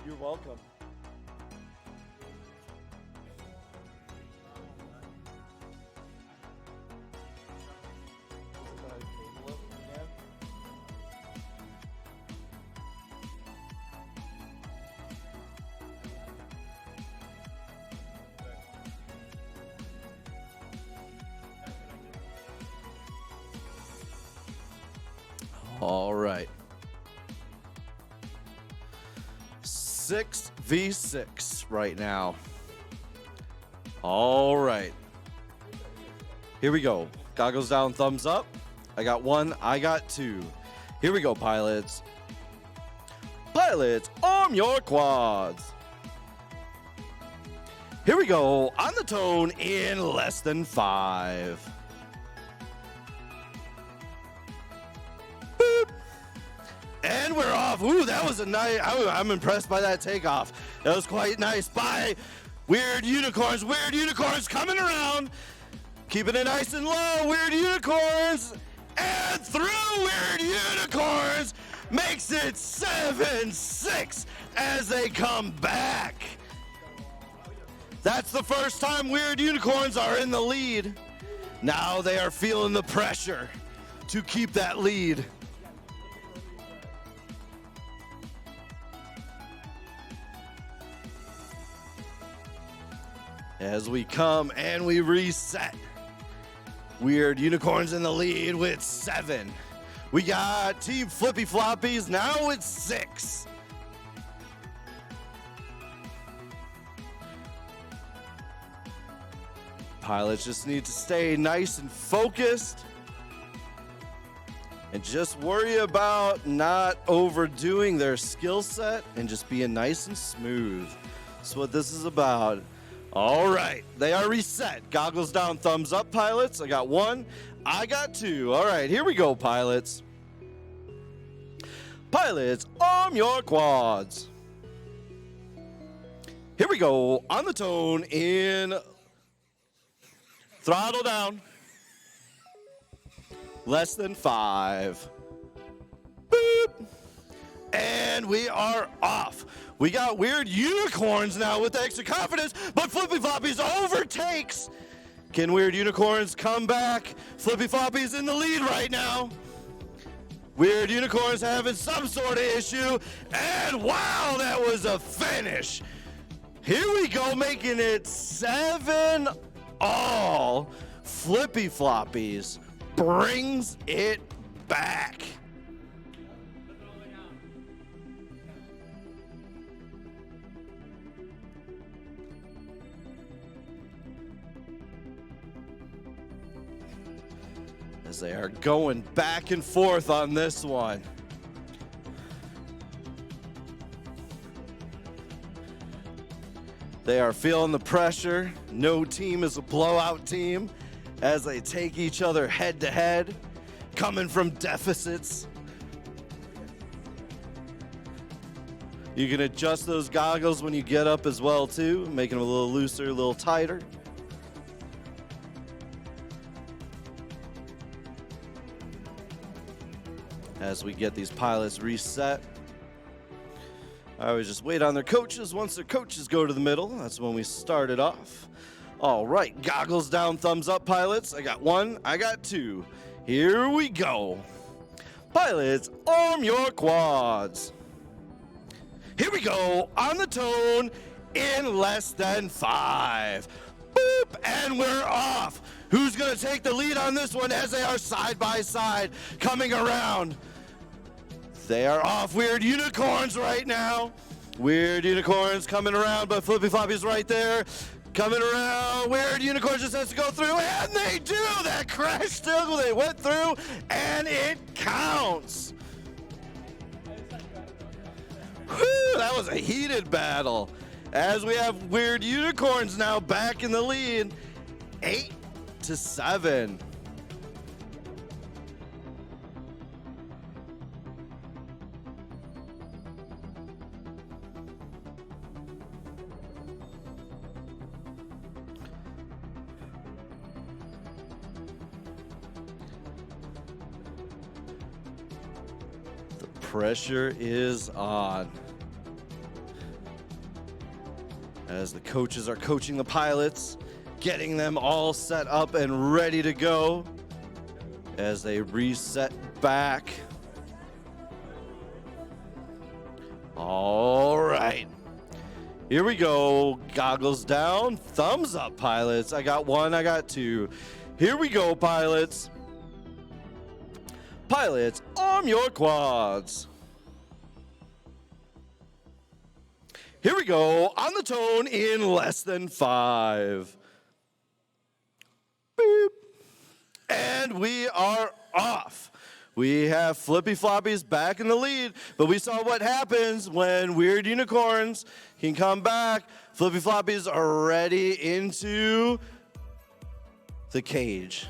Speaker 1: You're welcome. All right. 6v6 right now. All right. Here we go. Goggles down, thumbs up. I got 1, I got 2. Here we go, pilots. Pilots, arm your quads. Here we go. On the tone in less than 5. And we're off. Ooh, that was a nice. I'm impressed by that takeoff. That was quite nice by Weird Unicorns. Weird Unicorns coming around, keeping it nice and low. Weird Unicorns and through. Weird Unicorns makes it 7-6 as they come back. That's the first time Weird Unicorns are in the lead. Now they are feeling the pressure to keep that lead. As we come and we reset. Weird Unicorns in the lead with 7. We got Team Flippy Floppies now with 6. Pilots just need to stay nice and focused and just worry about not overdoing their skill set and just being nice and smooth. That's what this is about. All right, they are reset. Goggles down, thumbs up, pilots. I got 1, I got 2. All right, here we go, pilots. Pilots, arm your quads. Here we go, on the tone, in throttle down. Less than 5. Boop. And we are off. We got weird unicorns now with extra confidence, but Flippy Floppy's overtakes. Can Weird Unicorns come back? Flippy Floppy's in the lead right now. Weird Unicorns having some sort of issue, and wow, that was a finish. Here we go, making it 7-all. Flippy Floppies brings it back. As they are going back and forth on this one. They are feeling the pressure. No team is a blowout team as they take each other head to head, coming from deficits. You can adjust those goggles when you get up as well too, making them a little looser, a little tighter. As we get these pilots reset. I always just wait on their coaches. Once their coaches go to the middle, that's when we start it off. All right, goggles down, thumbs up, pilots. I got 1, I got 2. Here we go. Pilots, arm your quads. Here we go, on the tone, in less than 5. Boop, and we're off. Who's gonna take the lead on this one as they are side by side coming around? They are off. Weird Unicorns right now. Weird Unicorns coming around, but Flippy Floppy's right there. Coming around. Weird Unicorns just has to go through, and they do. That crash still, they went through, and it counts. Whew, that was a heated battle. As we have Weird Unicorns now back in the lead, 8-7. Pressure is on. As the coaches are coaching the pilots, getting them all set up and ready to go as they reset back. All right. Here we go. Goggles down, thumbs up, pilots. I got 1, I got 2. Here we go, pilots. Pilots, arm your quads. Here we go, on the tone, in less than 5. Boop. And we are off. We have Flippy Floppies back in the lead, but we saw what happens when Weird Unicorns can come back. Flippy Floppies are ready into the cage.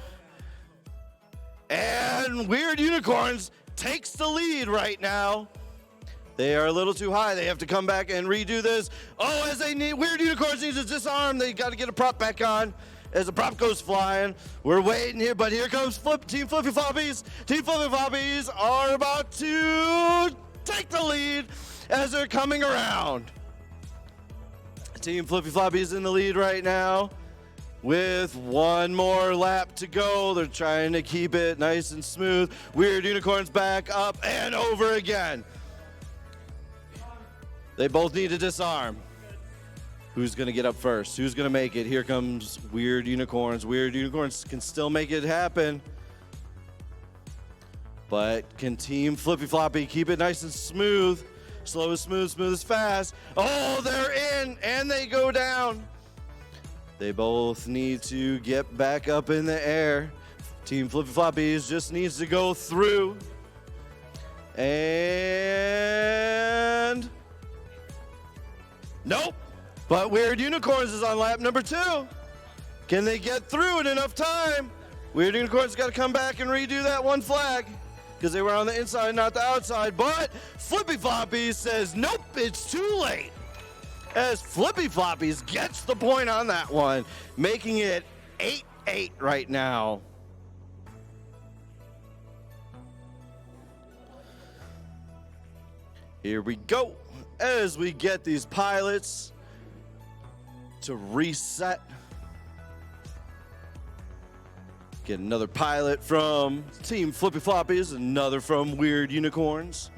Speaker 1: And Weird Unicorns takes the lead right now. They are a little too high. They have to come back and redo this. Oh, as they need, Weird Unicorns needs to disarm. They got to get a prop back on as the prop goes flying. We're waiting here, but here comes Team Flippy Floppies. Team Flippy Floppies are about to take the lead as they're coming around. Team Flippy Floppies in the lead right now. With 1 more lap to go, they're trying to keep it nice and smooth. Weird Unicorns back up and over again. They both need to disarm. Who's gonna get up first? Who's gonna make it? Here comes Weird Unicorns. Weird Unicorns can still make it happen. But can Team Flippy Floppy keep it nice and smooth? Slow is smooth, smooth is fast. Oh, they're in and they go down. They both need to get back up in the air. Team Flippy Floppies just needs to go through. And nope. But Weird Unicorns is on lap number 2. Can they get through in enough time? Weird Unicorns got to come back and redo that one flag because they were on the inside, not the outside. But Flippy Floppies says, nope, it's too late. As Flippy Floppies gets the point on that one, making it 8-8 right now. Here we go as we get these pilots to reset. Get another pilot from Team Flippy Floppies, another from Weird Unicorns.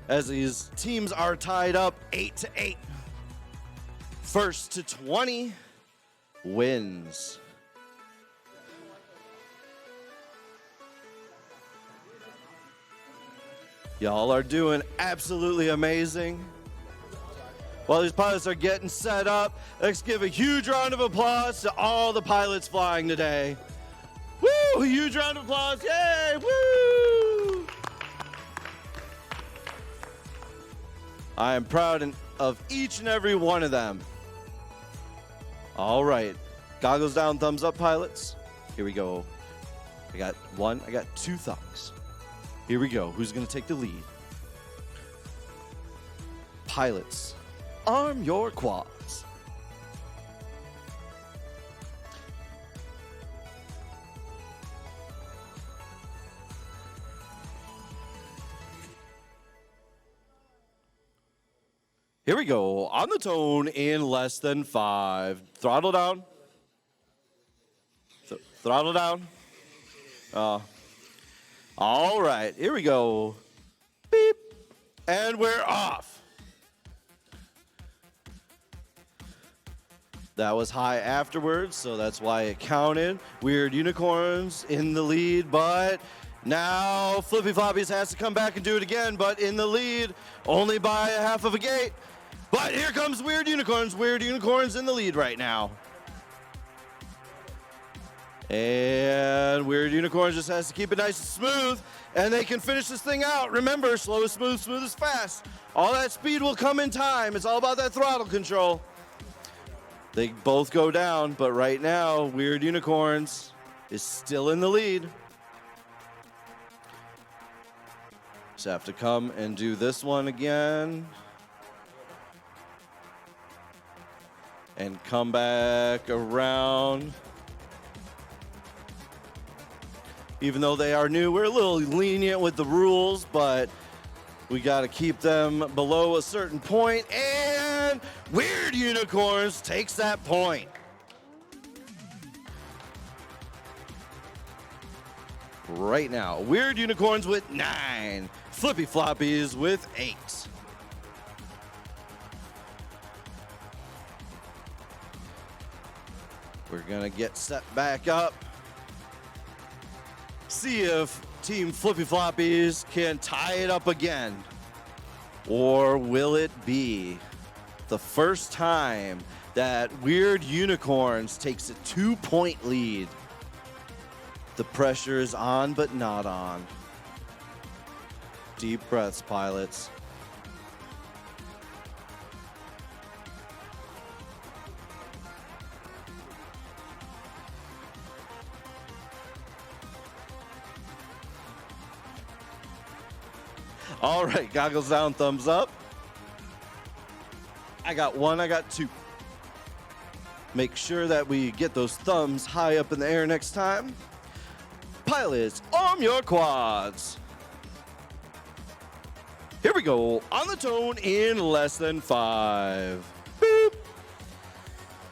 Speaker 1: As these teams are tied up 8-8. First to 20 wins. Y'all are doing absolutely amazing. While these pilots are getting set up, let's give a huge round of applause to all the pilots flying today. Woo! Huge round of applause. Yay! Woo! I am proud of each and every one of them. All right. Goggles down, thumbs up, pilots. Here we go. I got 2 thumbs. Here we go. Who's going to take the lead? Pilots, arm your quads. Here we go. On the tone in less than 5. Throttle down. Throttle down. All right, here we go. Beep. And we're off. That was high afterwards, so that's why it counted. Weird Unicorns in the lead, but now Flippy Floppies has to come back and do it again, but in the lead, only by a half of a gate. But here comes Weird Unicorns. Weird Unicorns in the lead right now. And Weird Unicorns just has to keep it nice and smooth, and they can finish this thing out. Remember, slow is smooth, smooth is fast. All that speed will come in time. It's all about that throttle control. They both go down, but right now, Weird Unicorns is still in the lead. Just have to come and do this one again. And come back around. Even though they are new, we're a little lenient with the rules, but we got to keep them below a certain point. And Weird Unicorns takes that point. Right now, Weird Unicorns with 9. Flippy Floppies with 8. We're going to get set back up. See if Team Flippy Floppies can tie it up again. Or will it be the first time that Weird Unicorns takes a 2-point lead? The pressure is on, but not on. Deep breaths, pilots. All right, goggles down, thumbs up. I got 1, I got 2. Make sure that we get those thumbs high up in the air next time. Pilots, arm your quads. Here we go, on the tone in less than 5. Boop.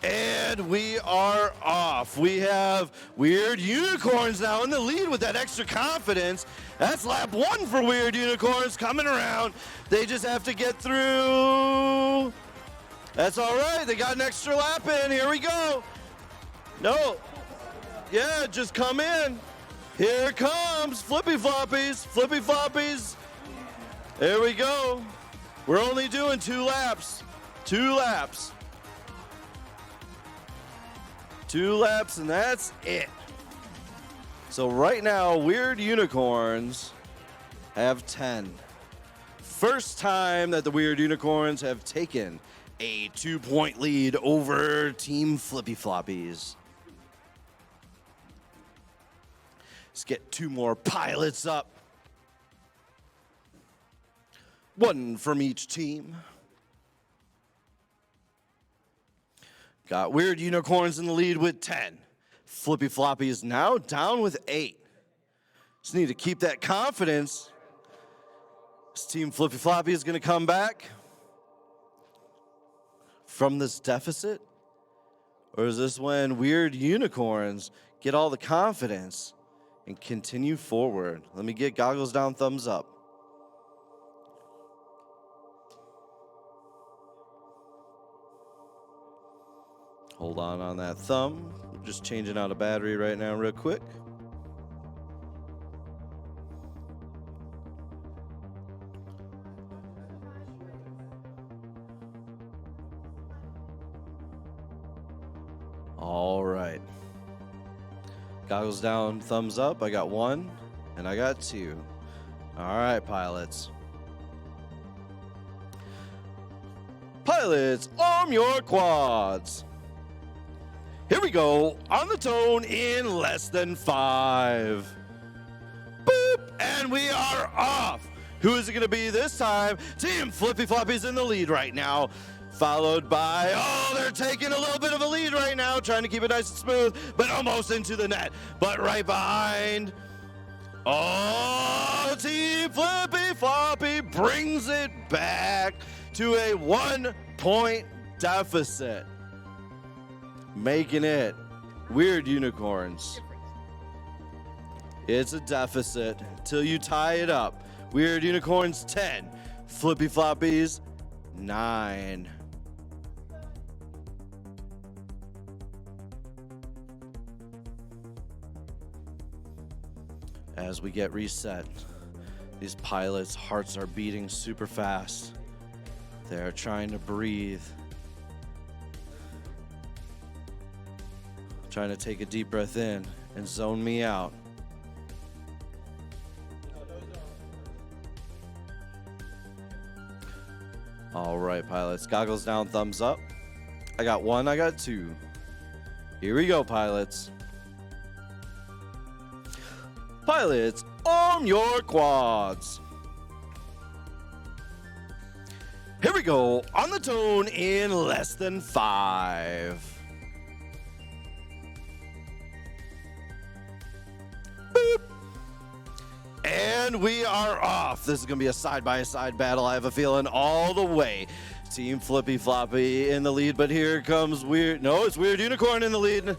Speaker 1: And we are off. We have Weird Unicorns now in the lead with that extra confidence. That's lap 1 for Weird Unicorns coming around. They just have to get through. That's all right. They got an extra lap in. Here we go. No. Yeah, just come in. Here comes Flippy Floppies. Flippy Floppies. There we go. We're only doing 2 laps. 2 laps. 2 laps, and that's it. So right now, Weird Unicorns have 10. first time that the Weird Unicorns have taken a 2-point lead over Team Flippy Floppies. Let's get 2 more pilots up. 1 from each team. Got Weird Unicorns in the lead with 10. Flippy Floppies now down with 8. Just need to keep that confidence. This Team Flippy Floppy is going to come back from this deficit? Or is this when Weird Unicorns get all the confidence and continue forward? Let me get goggles down, thumbs up. Hold on that thumb. Just changing out a battery right now real quick. All right. Goggles down, thumbs up. I got 1 and I got 2. All right, pilots. Pilots, arm your quads. Here we go, on the tone in less than 5. Boop, and we are off. Who is it gonna be this time? Team Flippy Floppy's in the lead right now, followed by, they're taking a little bit of a lead right now, trying to keep it nice and smooth, but almost into the net. But right behind, Team Flippy Floppy brings it back to a 1-point deficit, making it Weird Unicorns. It's a deficit till you tie it up. Weird Unicorns 10, Flippy Floppies 9. As we get reset, these pilots' hearts are beating super fast. They're trying to breathe. Trying to take a deep breath in and zone me out. All right, pilots, goggles down, thumbs up. I got 1, I got 2. Here we go, pilots. Pilots, arm your quads. Here we go, on the tone in less than 5. Boop. And we are off. This is going to be a side-by-side battle, I have a feeling, all the way. Team Flippy Floppy in the lead, but here comes it's Weird Unicorn in the lead.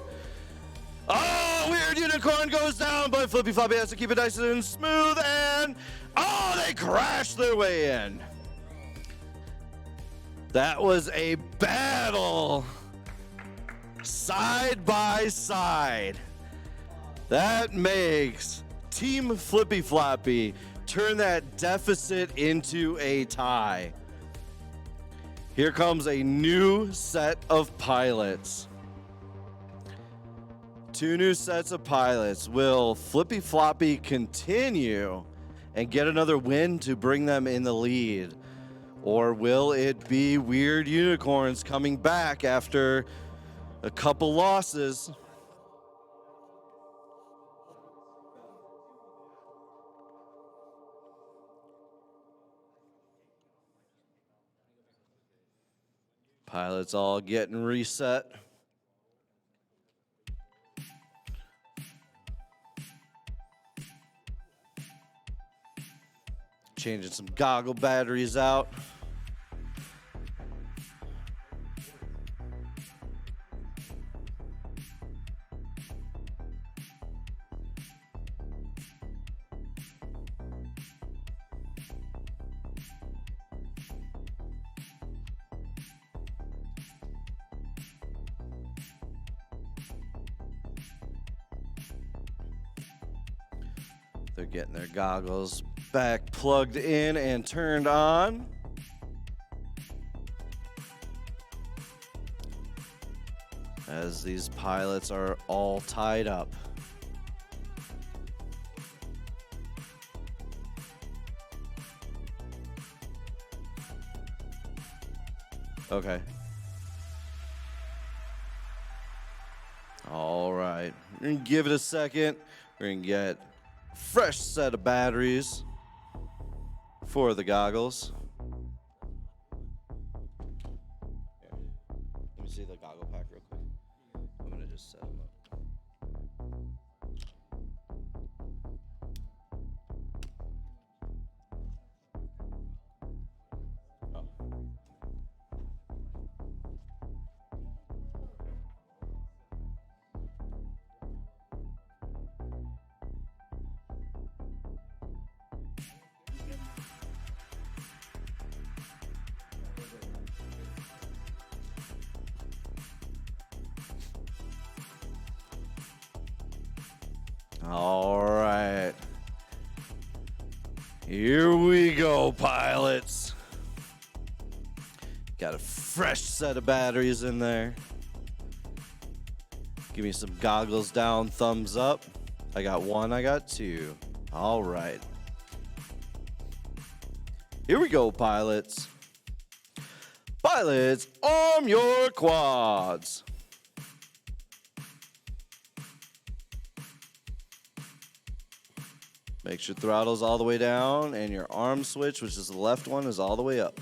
Speaker 1: Weird Unicorn goes down, but Flippy Floppy has to keep it nice and smooth, and they crash their way in. That was a battle, side by side. That makes Team Flippy Floppy turn that deficit into a tie. Here comes a new set of pilots. 2 new sets of pilots. Will Flippy Floppy continue and get another win to bring them in the lead? Or will it be Weird Unicorns coming back after a couple losses? Pilots all getting reset. Changing some goggle batteries out. They're getting their goggles back plugged in and turned on. As these pilots are all tied up. Okay. All right. We're going to give it a second. We're going to get a fresh set of batteries for the goggles. Here. Let me see the goggle pack real quick. I'm going to just set them up. All right. Here we go, pilots. Got a fresh set of batteries in there. Give me some goggles down, thumbs up. I got one, I got two. All right. Here we go, pilots. Pilots, arm your quads. Make sure throttle's all the way down and your arm switch, which is the left one, is all the way up.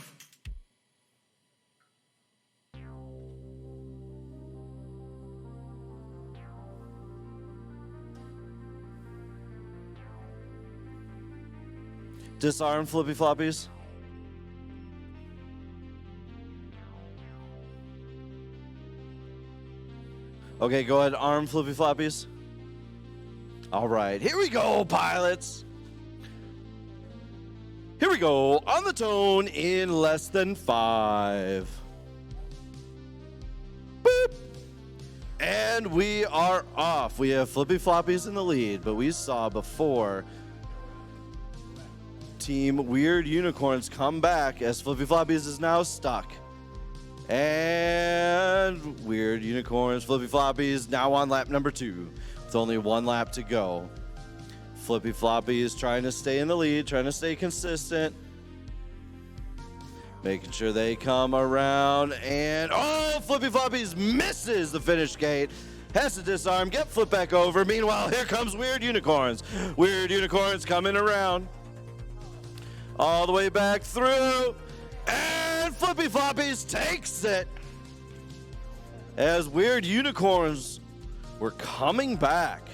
Speaker 1: Disarm flippy floppies. Okay, go ahead, arm flippy floppies. All right, here we go, pilots. Here we go, on the tone in less than 5. Boop. And we are off. We have flippy floppies in the lead, but we saw before Team Weird Unicorns come back as flippy floppies is now stuck. And Weird Unicorns, flippy floppies now on lap number 2. With only 1 lap to go. Flippy Floppy is trying to stay in the lead, trying to stay consistent. Making sure they come around and, oh, Flippy Floppies misses the finish gate. Has to disarm, get flipped back over. Meanwhile, here comes Weird Unicorns. Weird Unicorns coming around. All the way back through. And Flippy Floppies takes it. As Weird Unicorns we're coming back,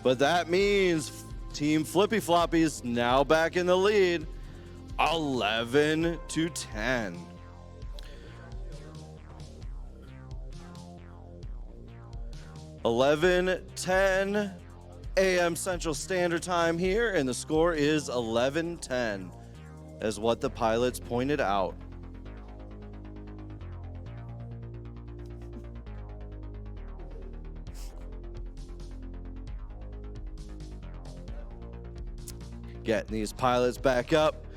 Speaker 1: but that means Team Flippy Floppies now back in the lead, 11-10. (11:10 a.m. Central Standard Time here, and the score is 11-10, as what the pilots pointed out. Getting these pilots back up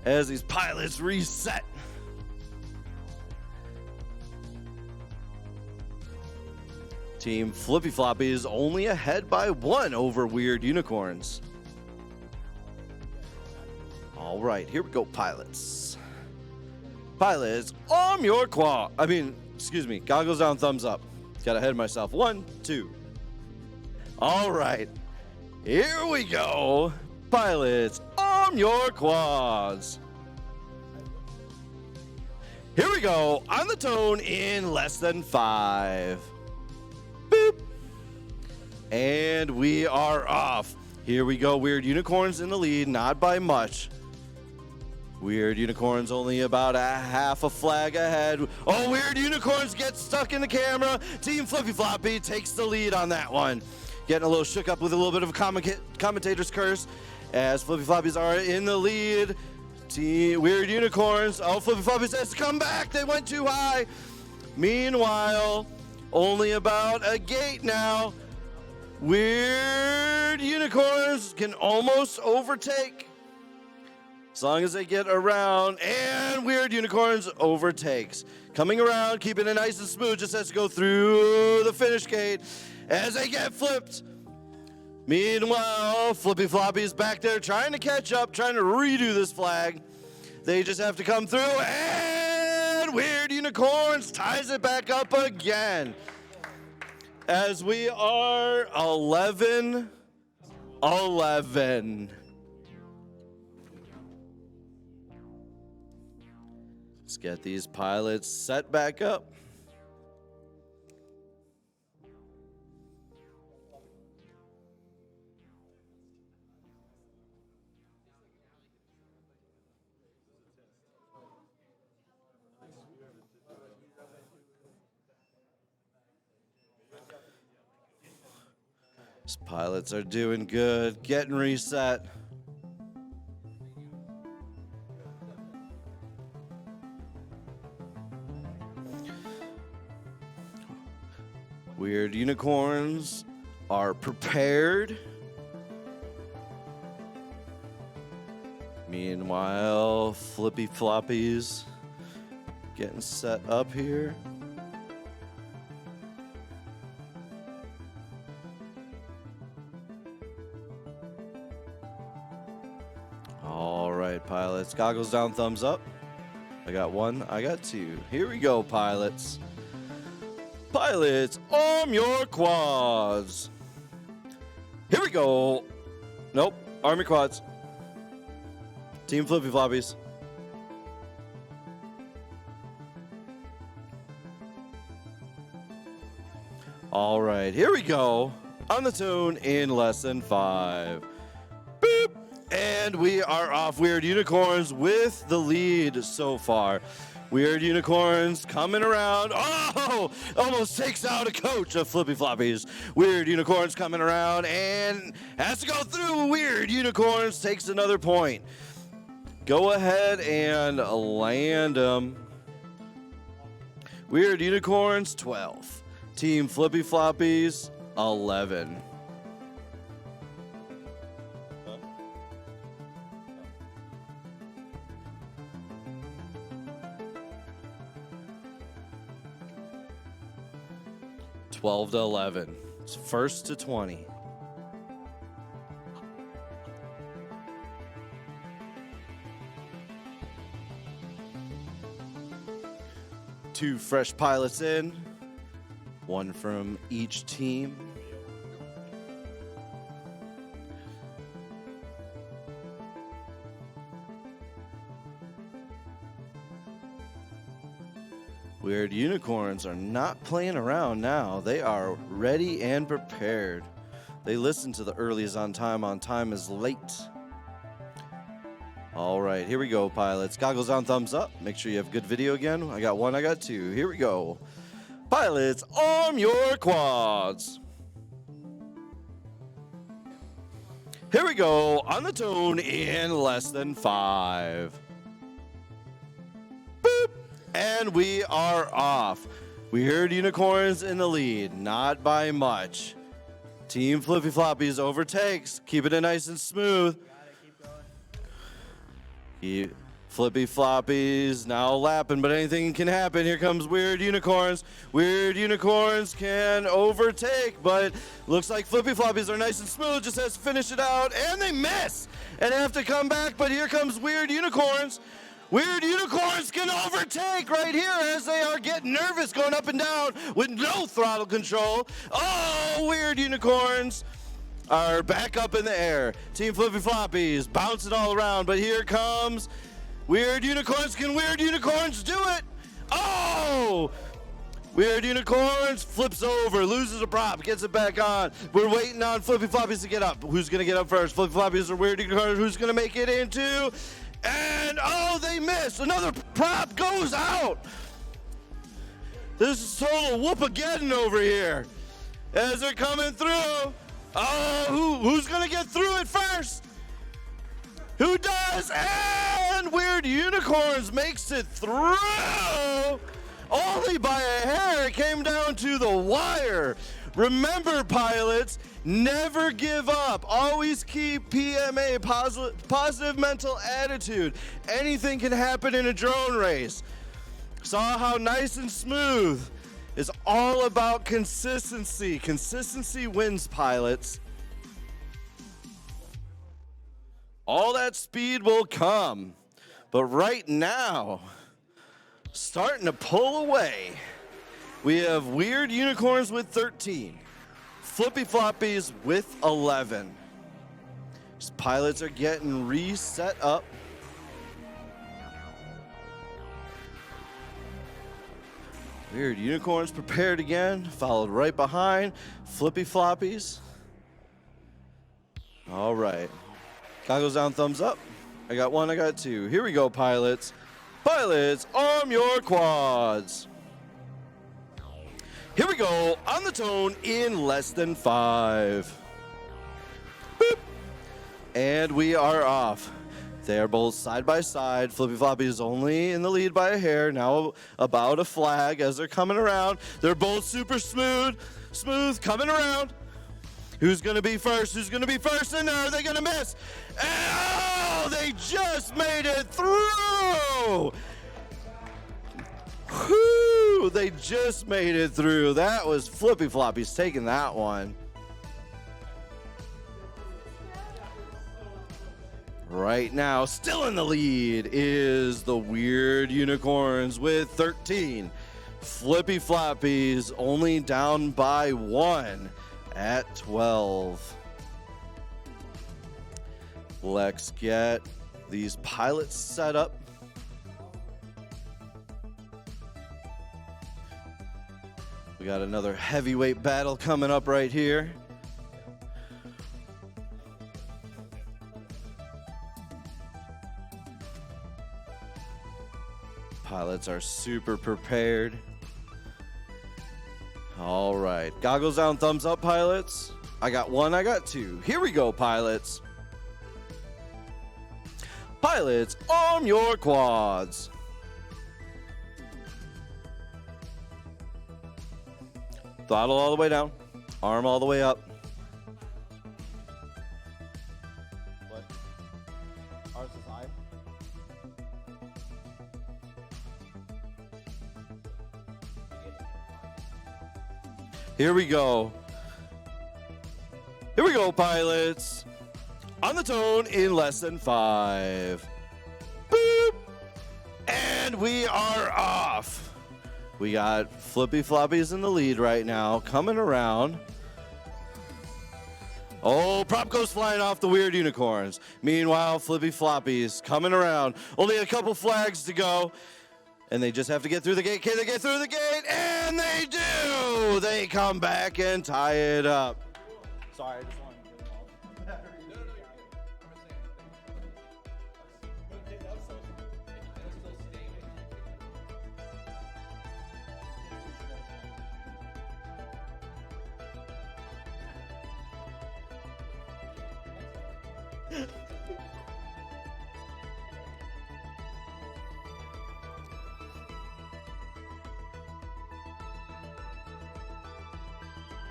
Speaker 1: as these pilots reset. Team Flippy Floppy is only ahead by 1 over Weird Unicorns. All right, here we go, pilots. Pilots, arm your goggles down, thumbs up. Got ahead of myself. 1, 2. All right, here we go. Pilots, arm your quads. Here we go, on the tone in less than 5. Boop. And we are off. Here we go, Weird Unicorns in the lead, not by much. Weird Unicorns only about a half a flag ahead. Oh, Weird Unicorns get stuck in the camera. Team Flippy Floppy takes the lead on that one. Getting a little shook up with a little bit of a commentator's curse. As Flippy Floppies are in the lead. Team Weird Unicorns. Oh, Flippy Floppies has to come back. They went too high. Meanwhile, only about a gate now. Weird Unicorns can almost overtake. As long as they get around. And Weird Unicorns overtakes. Coming around, keeping it nice and smooth. Just has to go through the finish gate as they get flipped. Meanwhile, Flippy Floppy is back there trying to catch up, trying to redo this flag. They just have to come through, and and Weird Unicorns ties it back up again. As we are 11-11. Let's get these pilots set back up. These pilots are doing good, getting reset. Weird Unicorns are prepared. Meanwhile, Flippy Floppies getting set up here. All right, pilots. Goggles down, thumbs up. I got one, I got two. Here we go, pilots. Pilots, arm your quads. Here we go. Nope, arm your quads. Team Flippy Floppies. All right, here we go. On the tune in less than 5. Boop. And we are off. Weird Unicorns with the lead so far. Weird Unicorns coming around. Oh, almost takes out a coach of Flippy Floppies. Weird Unicorns coming around and has to go through. Weird Unicorns takes another point. Go ahead and land them. Weird Unicorns, 12. Team Flippy Floppies, 11. 12-11. It's first to 20. Two fresh pilots in, one from each team. Weird Unicorns are not playing around now. They are ready and prepared. They listen to the early is on time is late. All right, here we go, pilots. Goggles down, thumbs up. Make sure you have good video again. I got one, I got two. Here we go. Pilots, arm your quads. Here we go, on the tune in less than 5. Boop. And we are off. Weird Unicorns in the lead, not by much. Team Flippy Floppies overtakes, keeping it nice and smooth. Flippy Floppies now lapping, but anything can happen. Here comes Weird Unicorns. Weird Unicorns can overtake, but looks like Flippy Floppies are nice and smooth. Just has to finish it out, and they miss and have to come back. But here comes Weird Unicorns. Weird Unicorns can overtake right here as they are getting nervous going up and down with no throttle control. Oh, Weird Unicorns are back up in the air. Team Flippy Floppies bouncing all around, but here comes Weird Unicorns. Can Weird Unicorns do it? Oh! Weird Unicorns flips over, loses a prop, gets it back on. We're waiting on Flippy Floppies to get up. Who's going to get up first? Flippy Floppies or Weird Unicorns? Who's going to make it into? And, oh, they miss. Another prop goes out. This is total whoop-ageddon over here as they're coming through. Oh, who's going to get through it first? Who does? And Weird Unicorns makes it through. Only by a hair. It came down to the wire. Remember, pilots, never give up. Always keep PMA, positive mental attitude. Anything can happen in a drone race. Saw how nice and smooth. It's all about consistency. Consistency wins, pilots. All that speed will come. But right now, starting to pull away. We have Weird Unicorns with 13. Flippy Floppies with 11. These pilots are getting reset up. Weird Unicorns prepared again, followed right behind Flippy Floppies. All right. Goggles down, thumbs up. I got one, I got two. Here we go, pilots. Pilots, arm your quads. Here we go, on the tone in less than 5. Boop. And we are off. They are both side by side. Flippy Floppy is only in the lead by a hair. Now about a flag as they're coming around. They're both super smooth coming around. Who's gonna be first? Who's gonna be first? And are they gonna miss? And, oh, they just made it through! Whoo! They just made it through. That was Flippy Floppy's taking that one. Right now, still in the lead is the Weird Unicorns with 13. Flippy Floppies only down by 1 at 12. Let's get these pilots set up. We got another heavyweight battle coming up right here. Pilots are super prepared. All right, goggles down, thumbs up, pilots. I got one, I got two. Here we go, pilots. Pilots, arm your quads. Throttle all the way down, arm all the way up. What? Ours is high. Here we go. Here we go, pilots. On the tone in less than 5. Boop. And we are off. We got Flippy Floppies in the lead right now, coming around. Oh, prop goes flying off the Weird Unicorns. Meanwhile, Flippy Floppies coming around. Only a couple flags to go. And they just have to get through the gate. Can they get through the gate? And they do! They come back and tie it up. Sorry, I just wanted to get them all.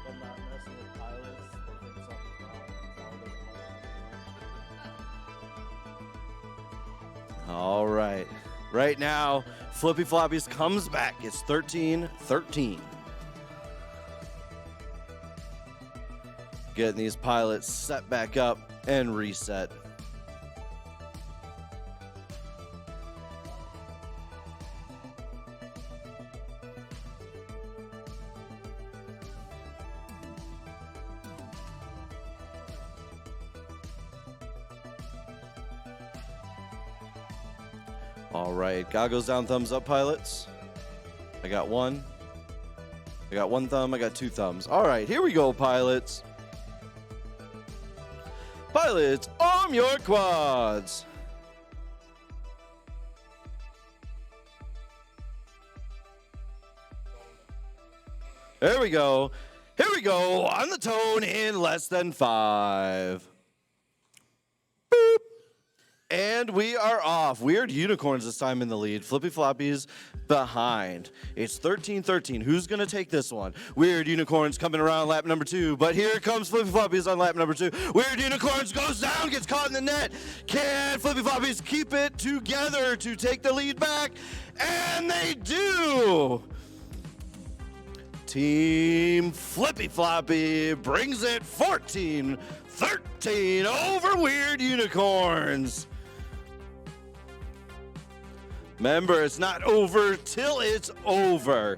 Speaker 1: I'm not messing with pilots. They think something's wrong. All right. Right now, Flippy Floppies comes back. It's 13-13. Getting these pilots set back up and reset. All right, goggles down, thumbs up, pilots. I got one. I got one thumb, I got two thumbs. All right, here we go, pilots. Pilots, arm your quads. There we go. Here we go, on the tone in less than 5. Boop. And we are off. Weird Unicorns this time in the lead. Flippy Floppies behind. It's 13-13. Who's going to take this one? Weird Unicorns coming around lap number 2. But here comes Flippy Floppies on lap number 2. Weird Unicorns goes down, gets caught in the net. Can Flippy Floppies keep it together to take the lead back? And they do. Team Flippy Floppy brings it 14-13 over Weird Unicorns. Remember, it's not over till it's over.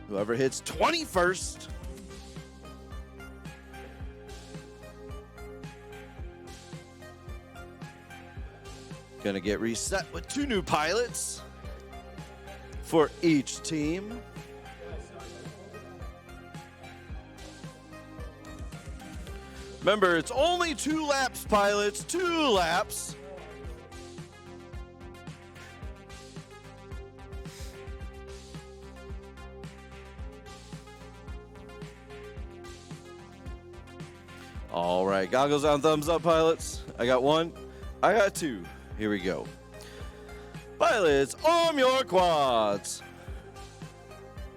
Speaker 1: Whoever hits 20 first. Gonna get reset with 2 new pilots for each team. Remember, it's only 2 laps, pilots, 2 laps. All right, goggles on, thumbs up, pilots. I got 1, I got 2. Here we go. Pilots, arm your quads.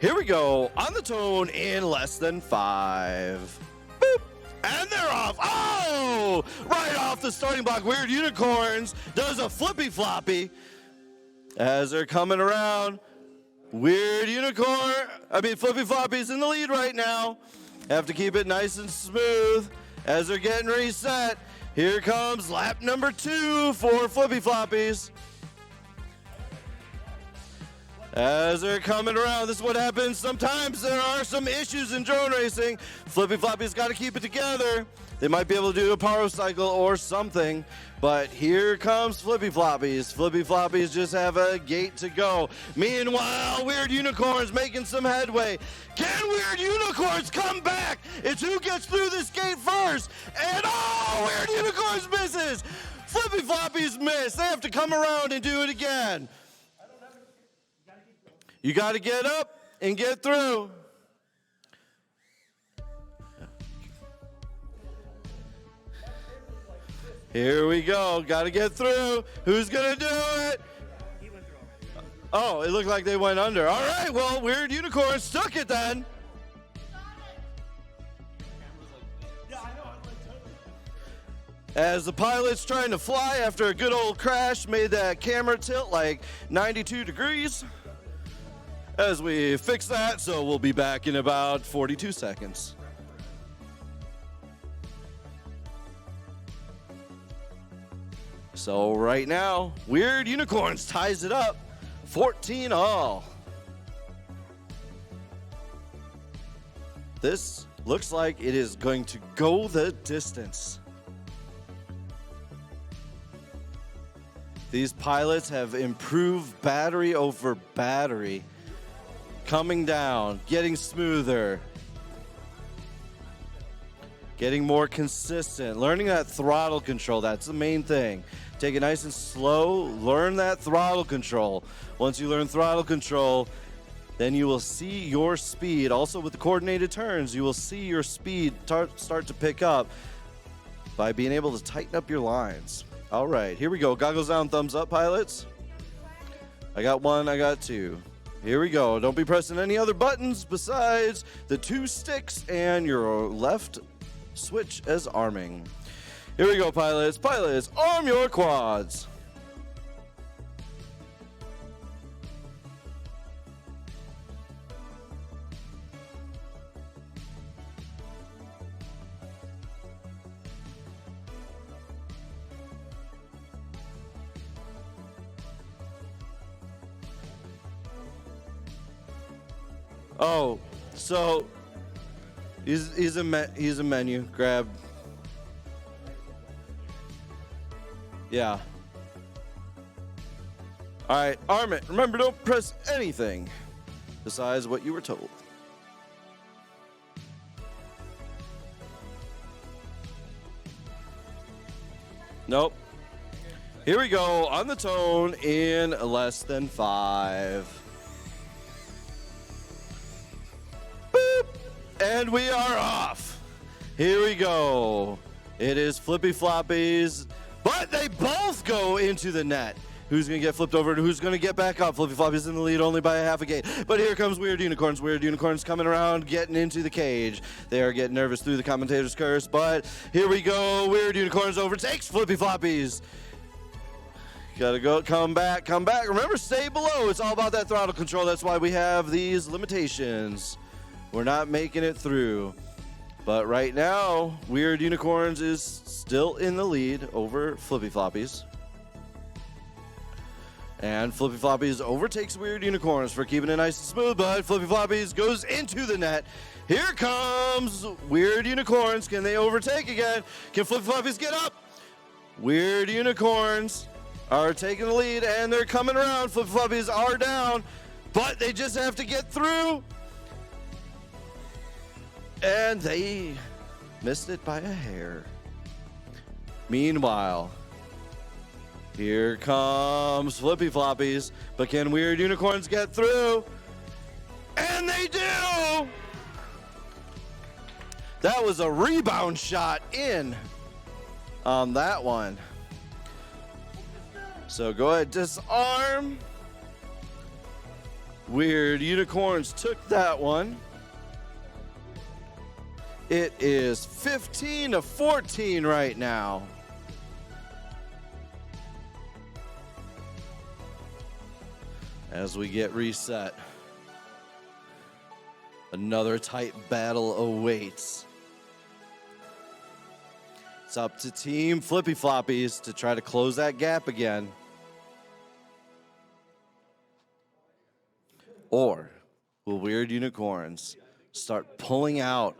Speaker 1: Here we go, on the tone in less than 5. Boop. And they're off. Oh! Right off the starting block. Weird Unicorns does a flippy floppy as they're coming around. Flippy floppy's in the lead right now. Have to keep it nice and smooth as they're getting reset. Here comes lap number 2 for flippy floppies. As they're coming around, this is what happens. Sometimes there are some issues in drone racing. Flippy floppies got to keep it together. They might be able to do a power cycle or something, but here comes flippy floppies. Flippy floppies just have a gate to go. Meanwhile, Weird Unicorns making some headway. Can Weird Unicorns come back? It's who gets through this gate first. And oh, Weird Unicorns misses. Flippy floppies miss. They have to come around and do it again. You got to get up and get through. Here we go. Got to get through. Who's going to do it? Oh, it looked like they went under. All right, well, Weird Unicorns took it then. As the pilot's trying to fly after a good old crash, made that camera tilt like 92 degrees. As we fix that, so we'll be back in about 42 seconds. So right now, Weird Unicorns ties it up, 14-all. This looks like it is going to go the distance. These pilots have improved battery over battery. Coming down, getting smoother, getting more consistent, learning that throttle control. That's the main thing. Take it nice and slow, learn that throttle control. Once you learn throttle control, then you will see your speed. Also with the coordinated turns, you will see your speed start to pick up by being able to tighten up your lines. All right, here we go. Goggles down, thumbs up, pilots. I got 1, I got 2. Here we go. Don't be pressing any other buttons besides the 2 sticks and your left switch as arming. Here we go, pilots. Pilots, arm your quads. Oh, so he's a menu. Grab. Yeah. All right, arm it. Remember, don't press anything besides what you were told. Nope. Here we go on the tone in less than 5. And we are off. Here we go. It is flippy floppies, but they both go into the net. Who's going to get flipped over and who's going to get back up? Flippy floppies in the lead only by a half a gate. But here comes Weird Unicorns. Weird Unicorns coming around, getting into the cage. They are getting nervous through the commentator's curse, but here we go. Weird Unicorns overtakes flippy floppies. Gotta go, come back. Remember, stay below. It's all about that throttle control. That's why we have these limitations. We're not making it through. But right now, Weird Unicorns is still in the lead over Flippy Floppies. And Flippy Floppies overtakes Weird Unicorns for keeping it nice and smooth, but Flippy Floppies goes into the net. Here comes Weird Unicorns. Can they overtake again? Can Flippy Floppies get up? Weird Unicorns are taking the lead, and they're coming around. Flippy Floppies are down, but they just have to get through. And they missed it by a hair. Meanwhile, here comes Flippy Floppies, but can Weird Unicorns get through? And they do! That was a rebound shot in on that one. So go ahead, disarm. Weird Unicorns took that one. It is 15-14 right now. As we get reset, another tight battle awaits. It's up to Team Flippy Floppies to try to close that gap again. Or will Weird Unicorns start pulling out?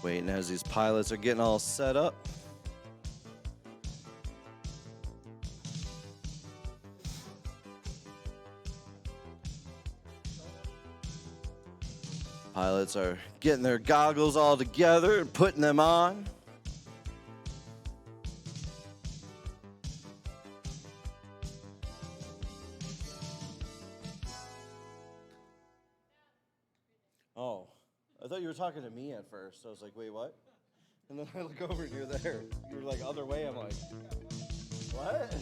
Speaker 1: Waiting as these pilots are getting all set up. Pilots are getting their goggles all together and putting them on. Oh, I thought you were talking to me at first. I was like, wait, what? And then I look over and you're there. You're like other way. I'm like, what?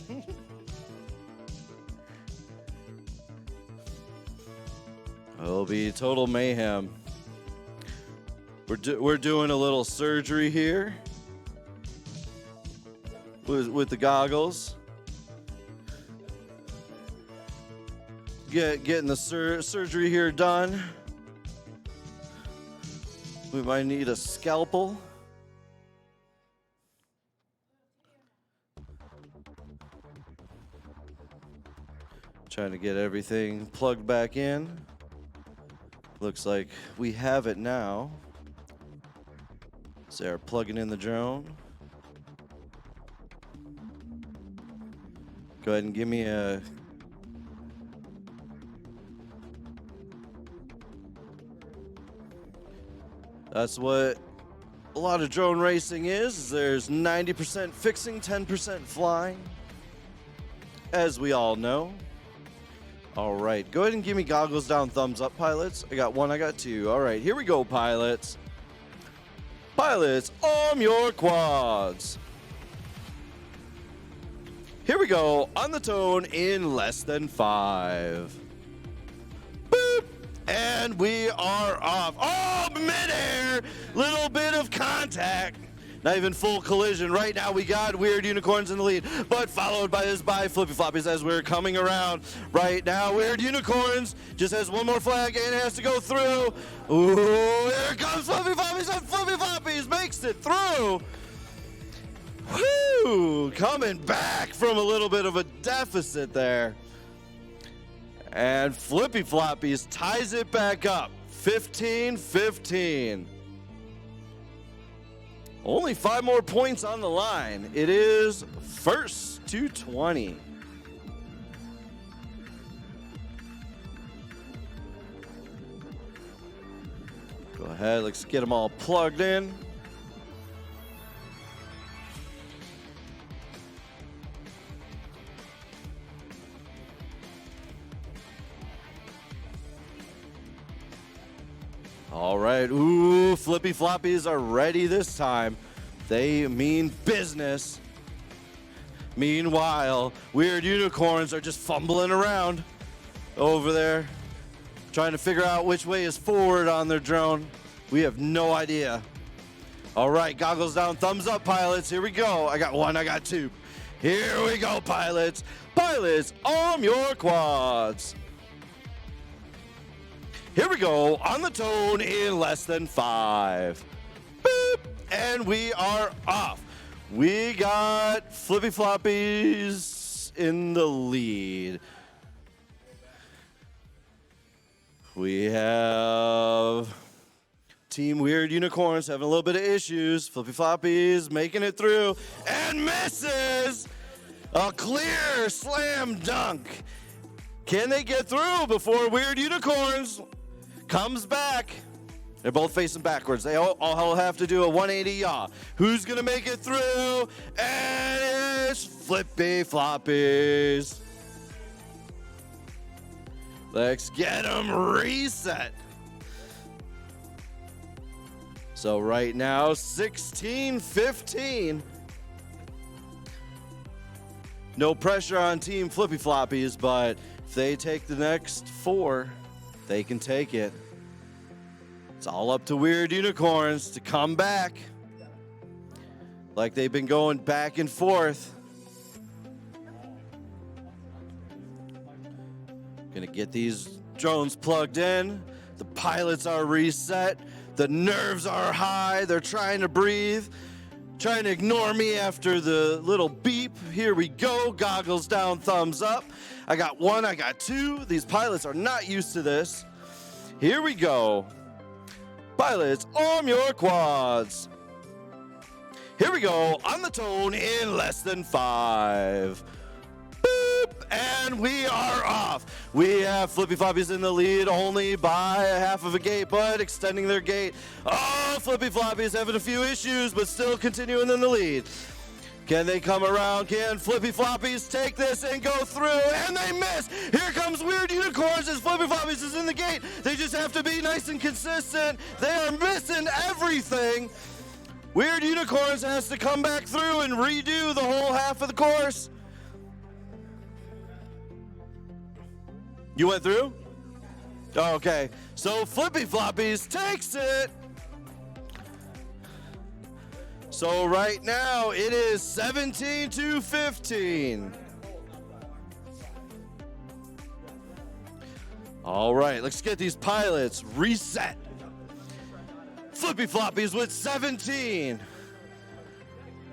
Speaker 1: It'll be total mayhem. We're doing a little surgery here with the goggles. Getting the surgery here done. We might need a scalpel. Trying to get everything plugged back in. Looks like we have it now. So they're plugging in the drone. Go ahead and give me a... That's what a lot of drone racing is. There's 90% fixing, 10% flying, as we all know. All right, go ahead and give me goggles down, thumbs up, pilots. I got one, I got two. All right, here we go, pilots. Pilots, arm your quads. Here we go, on the tone in less than 5. Boop. And we are off. Oh, midair, little bit of contact. Not even full collision. Right now we got Weird Unicorns in the lead, but followed by Flippy Floppies as we're coming around. Right now, Weird Unicorns just has one more flag and has to go through. Ooh, here comes Flippy Floppies, and Flippy Floppies makes it through. Whoo, coming back from a little bit of a deficit there. And Flippy Floppies ties it back up, 15-15. Only 5 more points on the line. It is first to 20. Go ahead, let's get them all plugged in. All right, ooh, Flippy Floppies are ready this time. They mean business. Meanwhile, Weird Unicorns are just fumbling around over there, trying to figure out which way is forward on their drone. We have no idea. All right, goggles down, thumbs up, pilots. Here we go. I got one, I got two. Here we go, pilots. Pilots, arm your quads. Here we go, on the tone in less than 5. Boop. and we are off. We got Flippy Floppies in the lead. We have Team Weird Unicorns having a little bit of issues. Flippy Floppies making it through and misses. A clear slam dunk. Can they get through before Weird Unicorns comes back? They're both facing backwards. They all have to do a 180 yaw. Who's going to make it through? And it's Flippy Floppies. Let's get them reset. So right now, 16-15. No pressure on Team Flippy Floppies, but if they take the next 4, they can take it. It's all up to Weird Unicorns to come back like they've been going back and forth. Gonna get these drones plugged in. The pilots are reset. The nerves are high. They're trying to breathe, trying to ignore me after the little beep. Here we go. Goggles down, thumbs up. I got 1, I got 2. These pilots are not used to this. Here we go. Pilots, arm your quads. Here we go, on the tone in less than 5. Boop, and we are off. We have Flippy Floppies in the lead only by a half of a gate, but extending their gate. Oh, Flippy Floppies having a few issues, but still continuing in the lead. Can they come around? Can Flippy Floppies take this and go through? And they miss. Here comes Weird Unicorns as Flippy Floppies is in the gate. They just have to be nice and consistent. They are missing everything. Weird Unicorns has to come back through and redo the whole half of the course. You went through? Okay. So Flippy Floppies takes it. So right now it is 17-15. All right, let's get these pilots reset. Flippy Floppies with 17.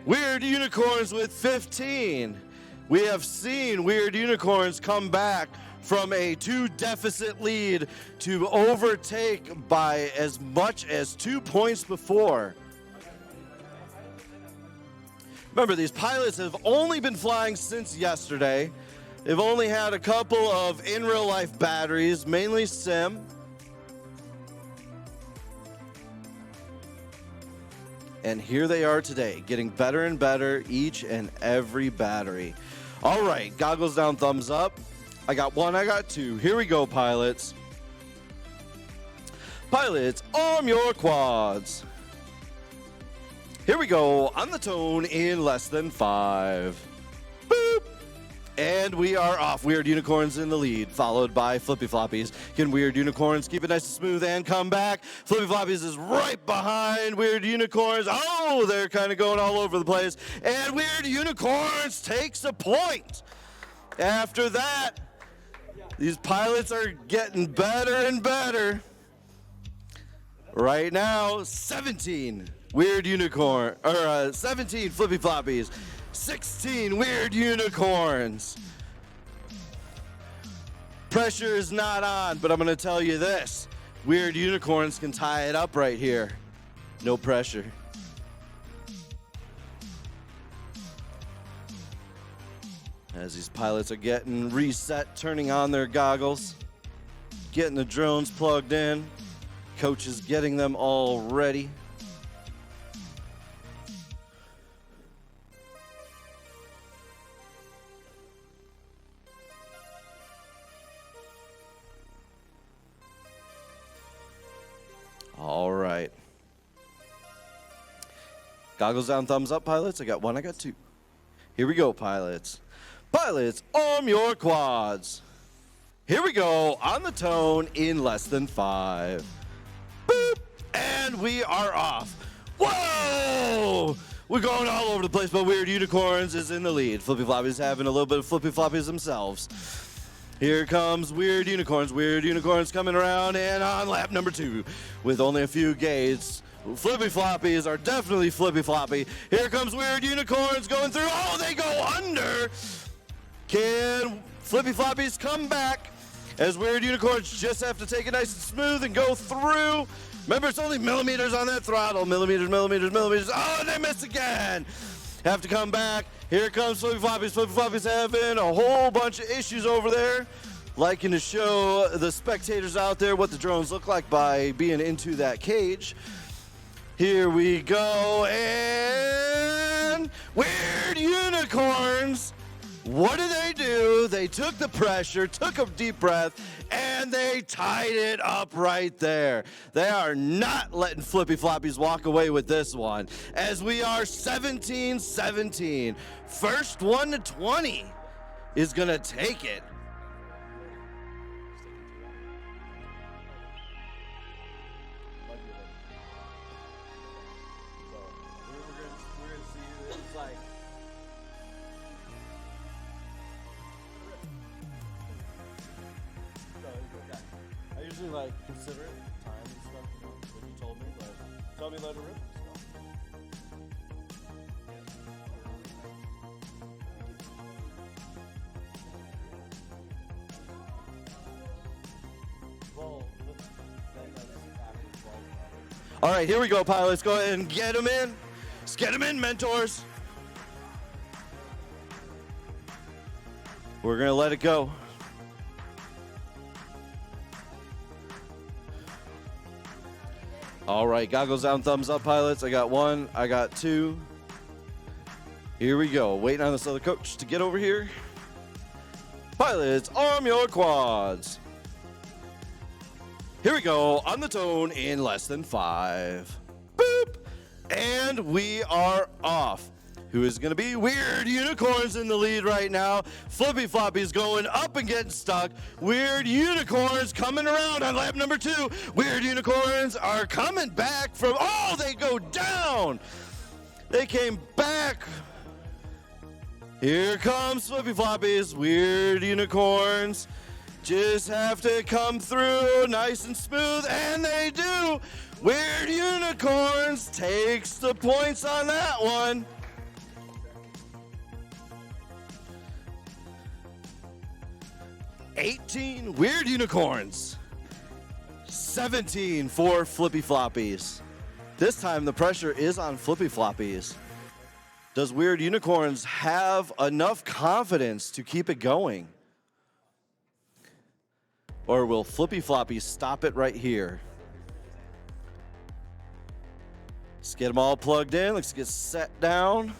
Speaker 1: Weird Unicorns with 15. We have seen Weird Unicorns come back from a 2-deficit lead to overtake by as much as 2 points before. Remember, these pilots have only been flying since yesterday. They've only had a couple of in real life batteries, mainly sim. And here they are today, getting better and better each and every battery. All right, goggles down, thumbs up. I got 1, I got 2. Here we go, pilots. Pilots, arm your quads. Here we go, on the tone in less than 5. Boop. And we are off. Weird Unicorns in the lead, followed by Flippy Floppies. Can Weird Unicorns keep it nice and smooth and come back? Flippy Floppies is right behind Weird Unicorns. Oh, they're kind of going all over the place. And Weird Unicorns takes a point. After that, these pilots are getting better and better. Right now, 17 Weird Unicorn, or 17 Flippy Floppies, 16 Weird Unicorns. Pressure is not on, but I'm going to tell you this. Weird Unicorns can tie it up right here. No pressure. As these pilots are getting reset, turning on their goggles, getting the drones plugged in. Coach is getting them all ready. All right. Goggles down, thumbs up, pilots. I got 1, I got 2. Here we go, pilots. Pilots, arm your quads. Here we go, on the tone in less than 5. Boop, and we are off. Whoa! We're going all over the place, but Weird Unicorns is in the lead. Flippy Floppies having a little bit of Flippy Floppies themselves. Here comes Weird Unicorns. Weird Unicorns coming around, and on lap number 2, with only a few gates, Flippy floppies are definitely flippy floppy. Here comes Weird Unicorns going through. Oh, they go under. Can flippy floppies come back? As Weird Unicorns just have to take it nice and smooth and go through. Remember, it's only millimeters on that throttle. Millimeters, millimeters, millimeters. Oh, and they miss again. Have to come back. Here comes Flippy Floppies. Flippy Floppies having a whole bunch of issues over there. Liking to show the spectators out there what the drones look like by being into that cage. Here we go, and Weird Unicorns. What do? They took the pressure, took a deep breath, and they tied it up right there. They are not letting Flippy Floppies walk away with this one, as we are 17-17. First one to 20 is gonna take it.
Speaker 4: I usually like consider it, time and stuff, you know, when you told me, but tell me let it rip. Well, that's after 12.
Speaker 1: All right, here we go, pilots. Go ahead and get them in. Let's get them in, mentors. We're gonna let it go. All right, goggles down, thumbs up, pilots. I got one, I got two. Here we go. Waiting on this other coach to get over here. Pilots, arm your quads. Here we go, on the tone in less than 5. Boop. And we are off. Who is going to be? Weird Unicorns in the lead right now. Flippy Floppy's going up and getting stuck. Weird Unicorns coming around on lap number 2. Weird Unicorns are coming back from, oh, they go down. They came back. Here comes Flippy Floppies. Weird Unicorns just have to come through nice and smooth, and they do. Weird Unicorns takes the points on that one. $18 Weird Unicorns, 17 for Flippy Floppies. This time the pressure is on Flippy Floppies. Does Weird Unicorns have enough confidence to keep it going? Or will Flippy Floppies stop it right here? Let's get them all plugged in. Let's get set down.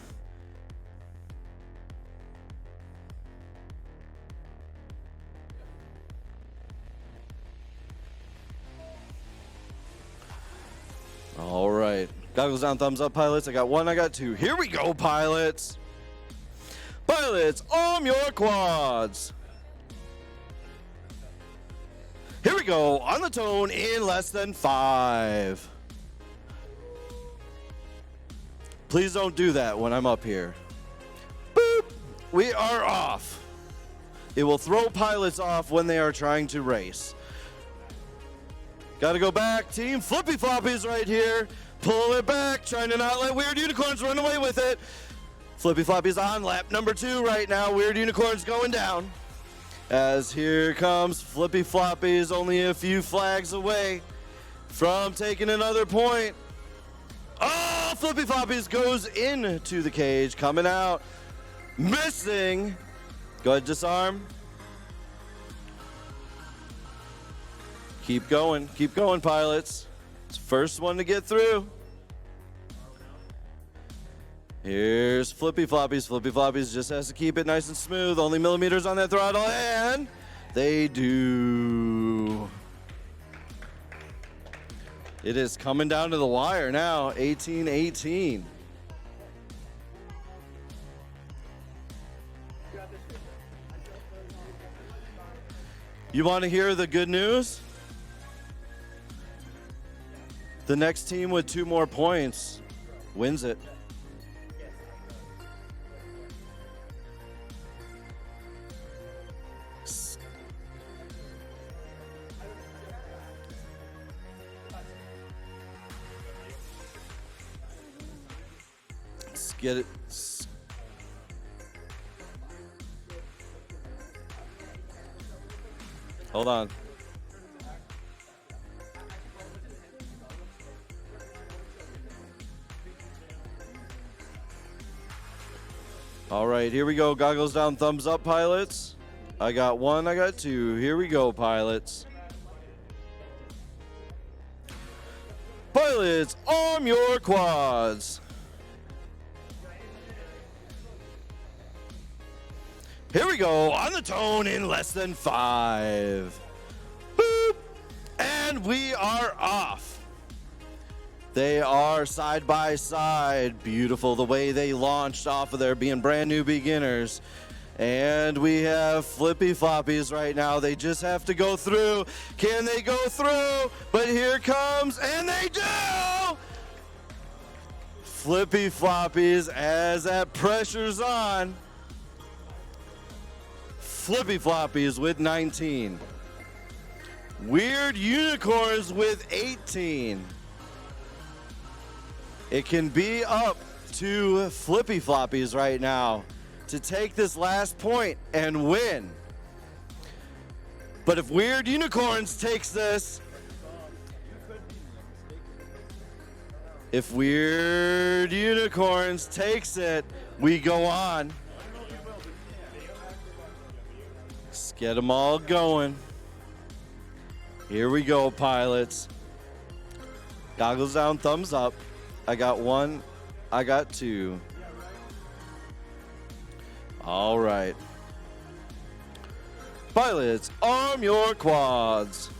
Speaker 1: All right. Goggles down, thumbs up, pilots. I got one, I got two. Here we go, pilots. Pilots, arm your quads. Here we go, on the tone in less than 5. Please don't do that when I'm up here. Boop. We are off. It will throw pilots off when they are trying to race. Got to go back, team. Flippy Floppies right here. Pull it back, trying to not let Weird Unicorns run away with it. Flippy Floppies on lap number 2 right now. Weird Unicorns going down. As here comes Flippy Floppies, only a few flags away from taking another point. Oh, Flippy Floppies goes into the cage, coming out, missing. Go ahead, disarm. Keep going, pilots. It's first one to get through. Here's Flippy Floppies. Flippy Floppies just has to keep it nice and smooth. Only millimeters on that throttle, and they do. It is coming down to the wire now, 18-18. You want to hear the good news? The next team with 2 more points wins it. Get it. Hold on. All right, here we go. Goggles down, thumbs up, pilots. I got 1, I got 2. Here we go, pilots. Pilots, arm your quads. Here we go, on the tone in less than 5. Boop. And we are off. They are side by side. Beautiful the way they launched off of there, being brand new beginners. And we have flippy floppies right now. They just have to go through. Can they go through? But here comes, and they do! Flippy floppies as that pressure's on. Flippy floppies with 19. Weird unicorns with 18. It can be up to flippy floppies right now to take this last point and win. But if Weird Unicorns takes this, if Weird Unicorns takes it, we go on. Let's get them all going. Here we go, pilots. Goggles down, thumbs up. I got 1, I got 2. All right. Pilots, arm your quads.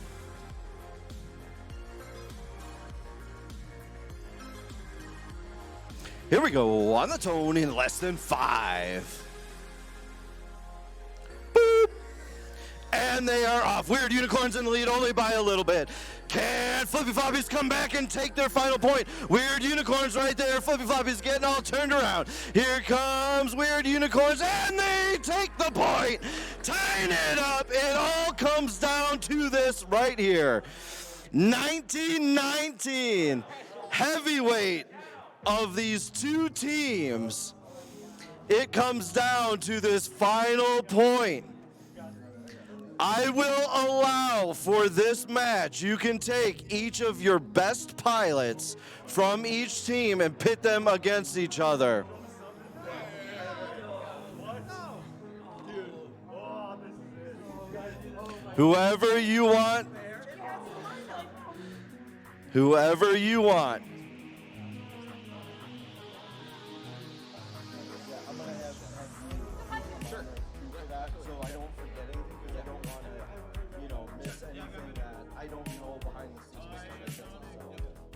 Speaker 1: Here we go, on the tone in less than 5. Boop. And they are off. Weird Unicorns in the lead only by a little bit. Can Flippy Floppies come back and take their final point? Weird Unicorns right there. Flippy Floppies getting all turned around. Here comes Weird Unicorns, and they take the point. Tying it up. It all comes down to this right here. 19-19. Heavyweight of these two teams. It comes down to this final point. I will allow for this match, you can take each of your best pilots from each team and pit them against each other. Whoever you want. Whoever you want.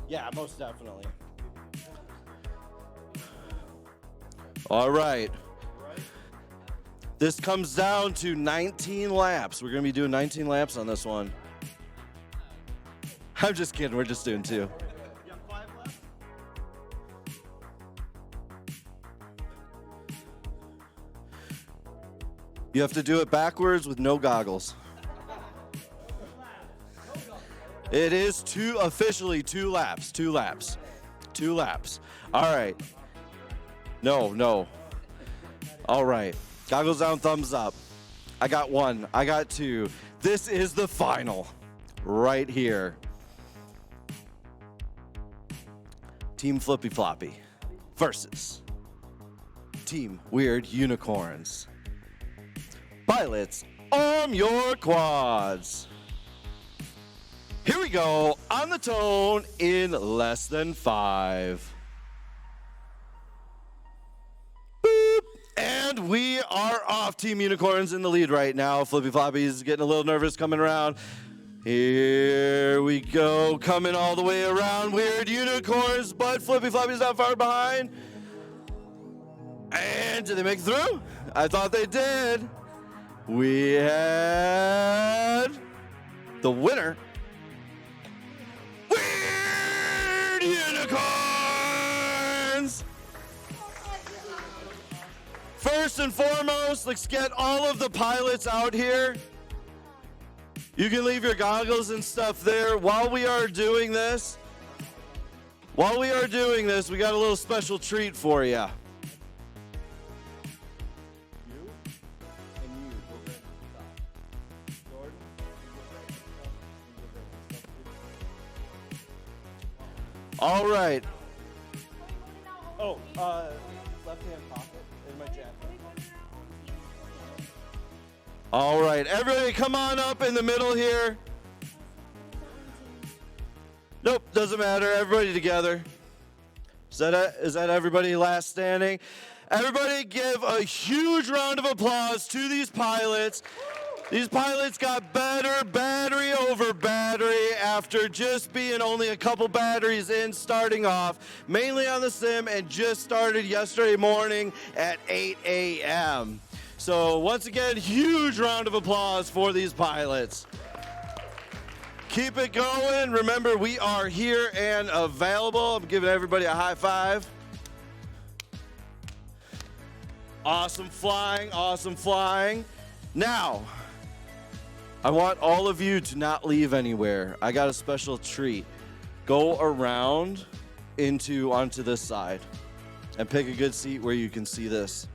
Speaker 1: Yeah, most definitely. All right. This comes down to 19 laps. We're going to be doing 19 laps on this one. I'm just kidding. We're just doing 2. You have to do it backwards with no goggles. It is officially 2 laps. 2 laps. 2 laps. All right. No. All right. Goggles down, thumbs up. I got 1. I got 2. This is the final right here. Team Flippy Floppy versus Team Weird Unicorns. Pilots, arm your quads. Here we go, on the tone in less than 5. Boop. And we are off. Team Unicorns in the lead right now. Flippy Floppy's getting a little nervous coming around. Here we go, coming all the way around. Weird Unicorns, but Flippy Floppy's not far behind. And did they make it through? I thought they did. We had the winner. Weird Unicorns! First and foremost, let's get all of the pilots out here. You can leave your goggles and stuff there. While we are doing this, we got a little special treat for you. All right.
Speaker 4: Oh, left-hand pocket in my jacket.
Speaker 1: All right. Everybody come on up in the middle here. Nope, doesn't matter. Everybody together. Is that everybody last standing? Everybody give a huge round of applause to these pilots. These pilots got better battery over battery after just being only a couple batteries in starting off, mainly on the sim, and just started yesterday morning at 8 a.m. So once again, huge round of applause for these pilots. Keep it going. Remember, we are here and available. I'm giving everybody a high five. Awesome flying, awesome flying. Now, I want all of you to not leave anywhere. I got a special treat. Go around onto this side and pick a good seat where you can see this.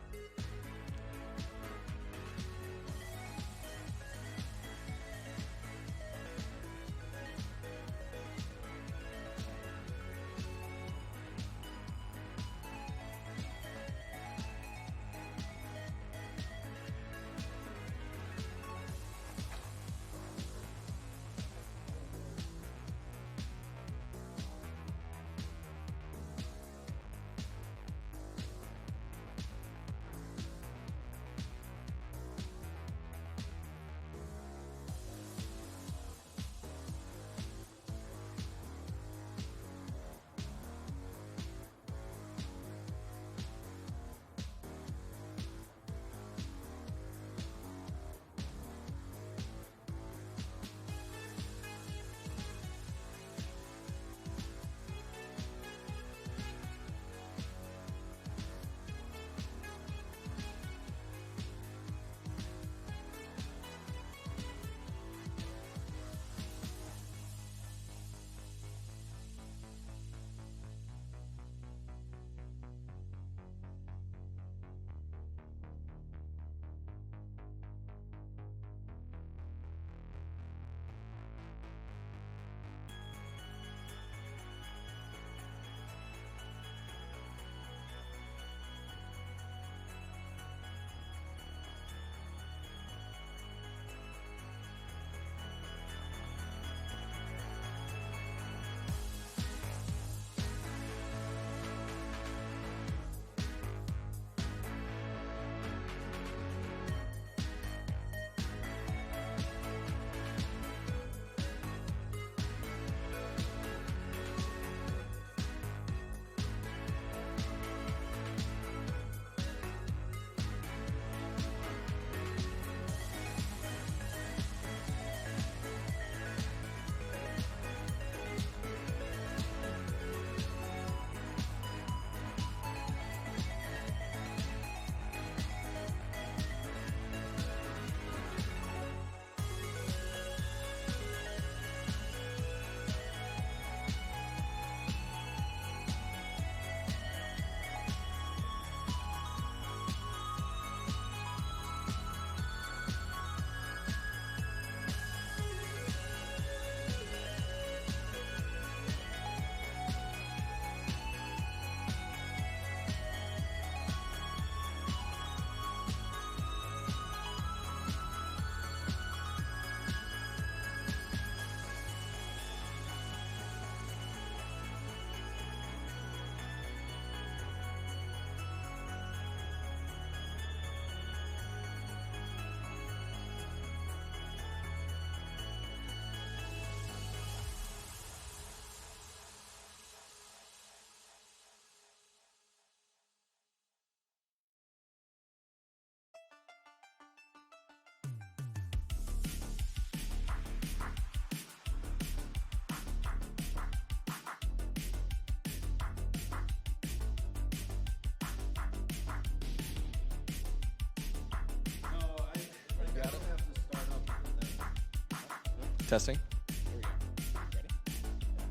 Speaker 2: Testing.
Speaker 4: What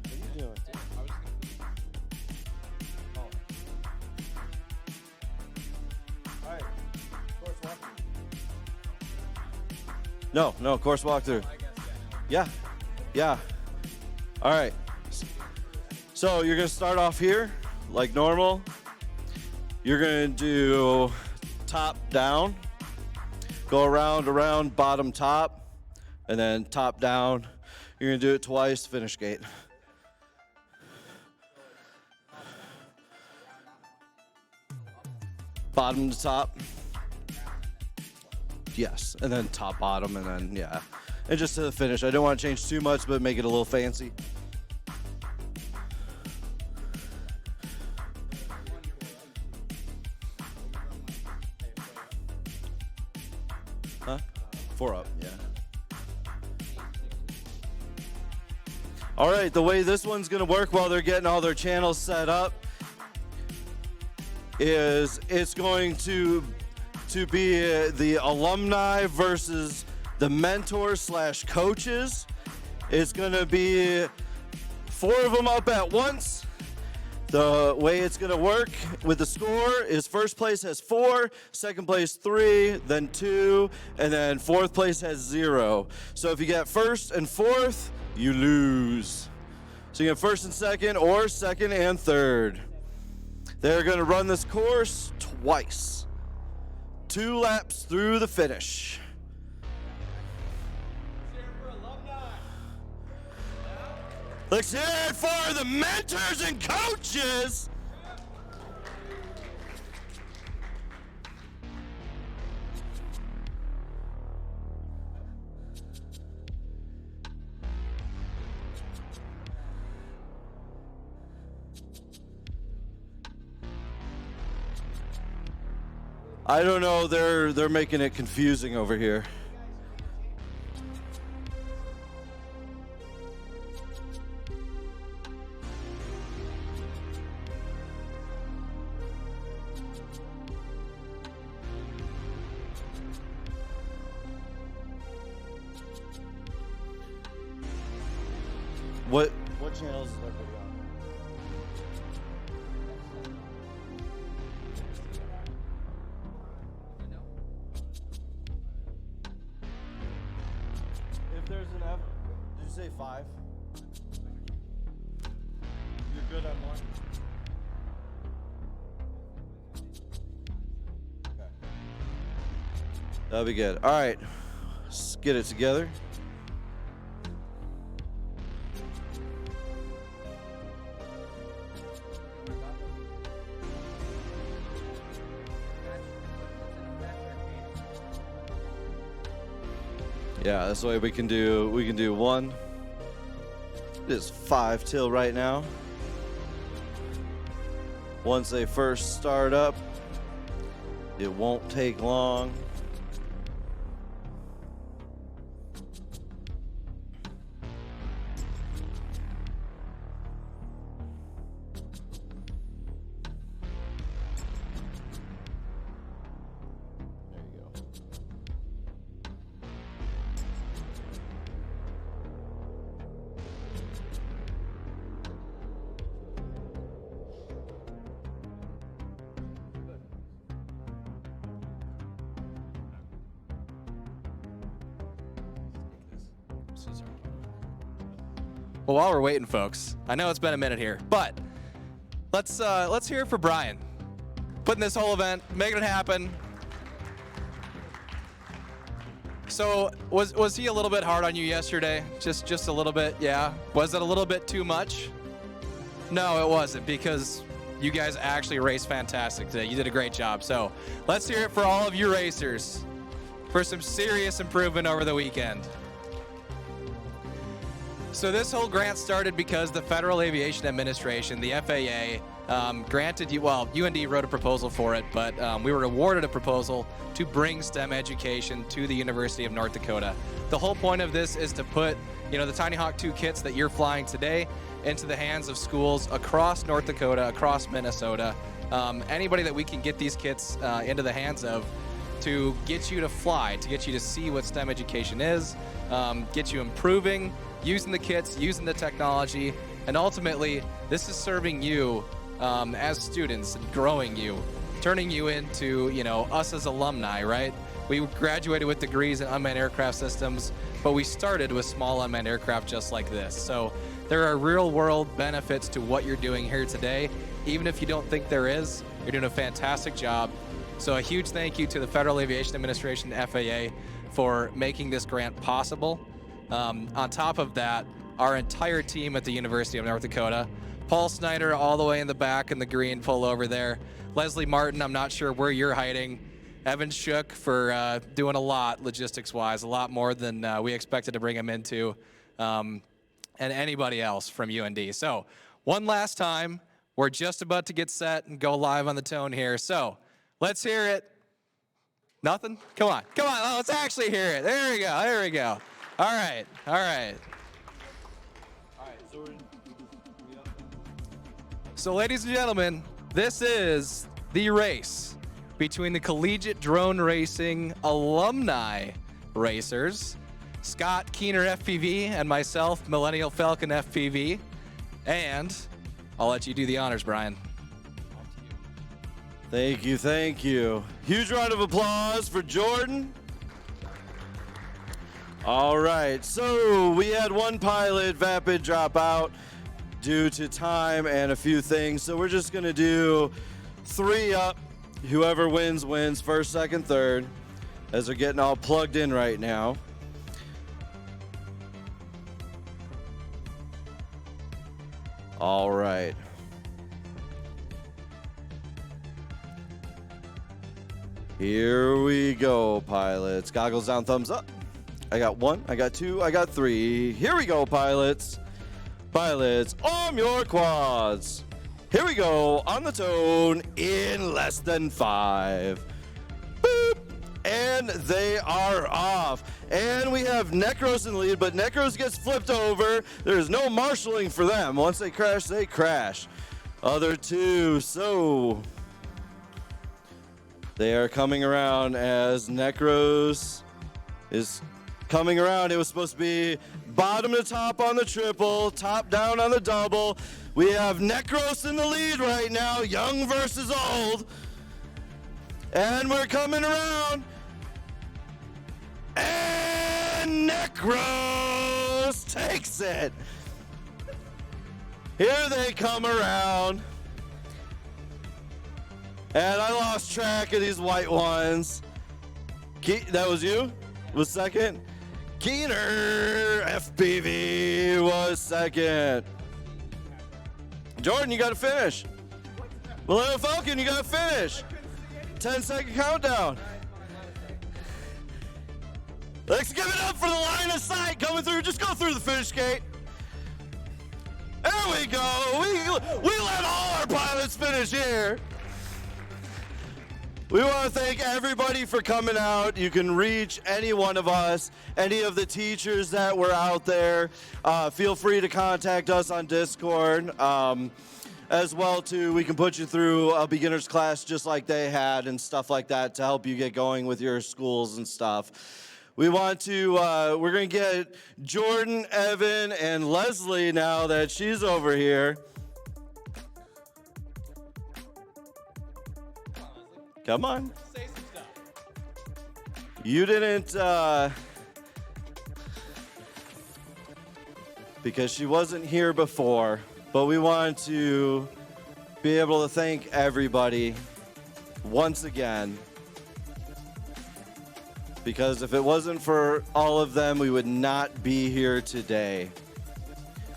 Speaker 4: are you doing? All right. Course walk.
Speaker 1: No, course walkthrough. Yeah. All right. So you're gonna start off here, like normal. You're gonna do top down, go around, bottom top, and then top down. You're gonna do it twice, finish gate. Bottom to top. Yes, and then top, bottom, and then, yeah. And just to the finish. I don't want to change too much, but make it a little fancy. Huh? 4 up, yeah. All right, the way this one's gonna work while they're getting all their channels set up is it's going to be the alumni versus the mentors / coaches. It's gonna be 4 of them up at once. The way it's gonna work with the score is first place has 4, second place 3, then 2, and then fourth place has 0. So if you get first and fourth, you lose. So you get first and second, or second and third. They're gonna run this course twice. 2 laps through the finish. Let's hear it for the mentors and coaches. I don't know, they're making it confusing over here. What channels is everybody on? If there's an F, did you say 5? You're good on 1? Okay. That'll be good. All right, let's get it together. Yeah, this way we can do 1. It is 5 till right now. Once they first start up, it won't take long.
Speaker 2: Well, while we're waiting, folks, I know it's been a minute here, but let's hear it for Brian, putting this whole event, making it happen. So was he a little bit hard on you yesterday? Just a little bit, yeah. Was it a little bit too much? No, it wasn't, because you guys actually raced fantastic today. You did a great job. So let's hear it for all of you racers for some serious improvement over the weekend. So this whole grant started because the Federal Aviation Administration, the FAA, granted you, well, UND wrote a proposal for it, but we were awarded a proposal to bring STEM education to the University of North Dakota. The whole point of this is to put, the Tiny Hawk 2 kits that you're flying today into the hands of schools across North Dakota, across Minnesota. Anybody that we can get these kits into the hands of to get you to fly, to get you to see what STEM education is, get you improving, using the kits, using the technology, and ultimately, this is serving you as students and growing you, turning you into, us as alumni, right? We graduated with degrees in unmanned aircraft systems, but we started with small unmanned aircraft just like this. So There are real-world benefits to what you're doing here today. Even if you don't think there is, you're doing a fantastic job. So a huge thank you to the Federal Aviation Administration, FAA, for making this grant possible. On top of that, our entire team at the University of North Dakota, Paul Snyder all the way in the back in the green pullover there. Leslie Martin, I'm not sure where you're hiding. Evan Shook for doing a lot logistics-wise, a lot more than we expected to bring him into, and anybody else from UND. So one last time, we're just about to get set and go live on the tone here. So let's hear it. Nothing? Come on. Oh, let's actually hear it. There we go. All right. So ladies and gentlemen, this is the race between the Collegiate Drone Racing alumni racers, Scott Keener FPV and myself, Millennial Falcon FPV. And I'll let you do the honors, Brian.
Speaker 1: Thank you. Huge round of applause for Jordan. All right, so we had one pilot, Vapid, drop out due to time and a few things. So we're just gonna do 3 up. Whoever wins, wins first, second, third, as they're getting all plugged in right now. All right. Here we go, pilots. Goggles down, thumbs up. I got 1, I got 2, I got 3. Here we go, pilots. Pilots, arm your quads. Here we go, on the tone, in less than 5. Boop. And they are off. And we have Necros in the lead, but Necros gets flipped over. There's no marshaling for them. Once they crash, they crash. Other 2, so they are coming around as Necros is coming around. It was supposed to be bottom to top on the triple, top down on the double. We have Necros in the lead right now, young versus old. And we're coming around. And Necros takes it. Here they come around. And I lost track of these white ones. That was you? Was second? Keener FPV was second. Jordan, you gotta finish. Millennial Falcon, you gotta finish. 10-second countdown. Let's give it up for the line of sight coming through. Just go through the finish gate. There we go. We let all our pilots finish here. We want to thank everybody for coming out. You can reach any one of us, any of the teachers that were out there. Feel free to contact us on Discord. As well, too, we can put you through a beginner's class just like they had and stuff like that to help you get going with your schools and stuff. We want to, we're going to get Jordan, Evan, and Leslie now that she's over here. Come on.
Speaker 2: Say some stuff.
Speaker 1: You didn't, because she wasn't here before, but we want to be able to thank everybody once again. Because if it wasn't for all of them, we would not be here today.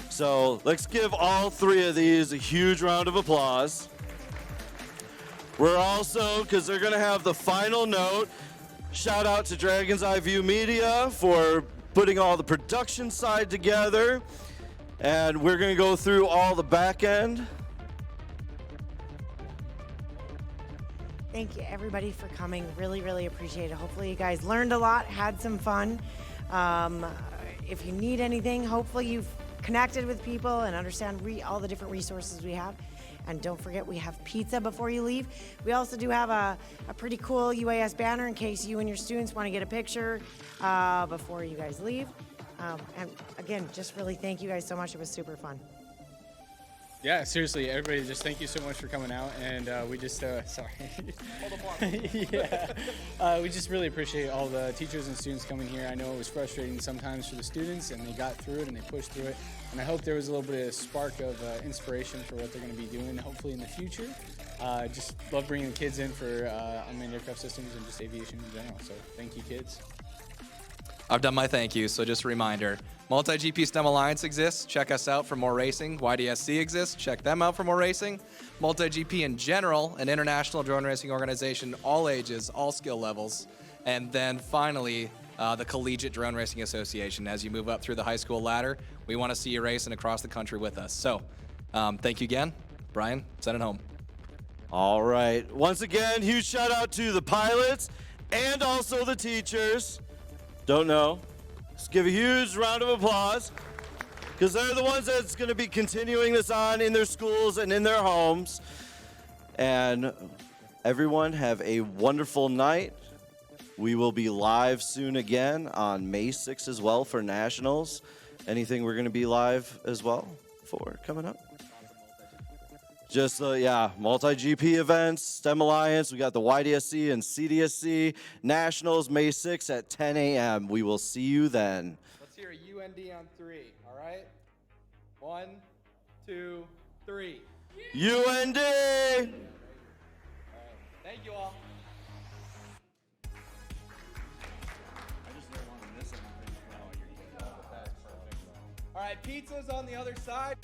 Speaker 1: So let's give all 3 of these a huge round of applause. We're also, because they're going to have the final note, shout out to Dragon's Eye View Media for putting all the production side together. And we're going to go through all the back end.
Speaker 5: Thank you, everybody, for coming. Really, really appreciate it. Hopefully you guys learned a lot, had some fun. If you need anything, hopefully you've connected with people and understand all the different resources we have. And don't forget, we have pizza before you leave. We also do have a pretty cool UAS banner in case you and your students want to get a picture before you guys leave. And again, just really thank you guys so much. It was super fun.
Speaker 3: Yeah, seriously, everybody, just thank you so much for coming out, and we just, sorry. Yeah, we just really appreciate all the teachers and students coming here. I know it was frustrating sometimes for the students, and they got through it, and they pushed through it, and I hope there was a little bit of spark of inspiration for what they're going to be doing, hopefully in the future. Just love bringing the kids in for unmanned aircraft systems and just aviation in general, so thank you, kids.
Speaker 2: I've done my thank you, so just a reminder. Multi-GP STEM Alliance exists. Check us out for more racing. YDSC exists. Check them out for more racing. Multi-GP in general, an international drone racing organization, all ages, all skill levels. And then finally, the Collegiate Drone Racing Association. As you move up through the high school ladder, we want to see you racing across the country with us. So thank you again. Brian, send it home.
Speaker 1: All right. Once again, huge shout out to the pilots and also the teachers. Don't know. Just give a huge round of applause because they're the ones that's going to be continuing this on in their schools and in their homes. And everyone have a wonderful night. We will be live soon again on May 6th as well for Nationals. Anything we're going to be live as well for coming up? Just, multi-GP events, STEM Alliance. We got the YDSC and CDSC Nationals May 6th at 10 a.m. We will see you then.
Speaker 2: Let's hear a UND on 3, all right? 1, 2, 3.
Speaker 1: UND!
Speaker 2: All right. Thank you all. All right, pizza's on the other side.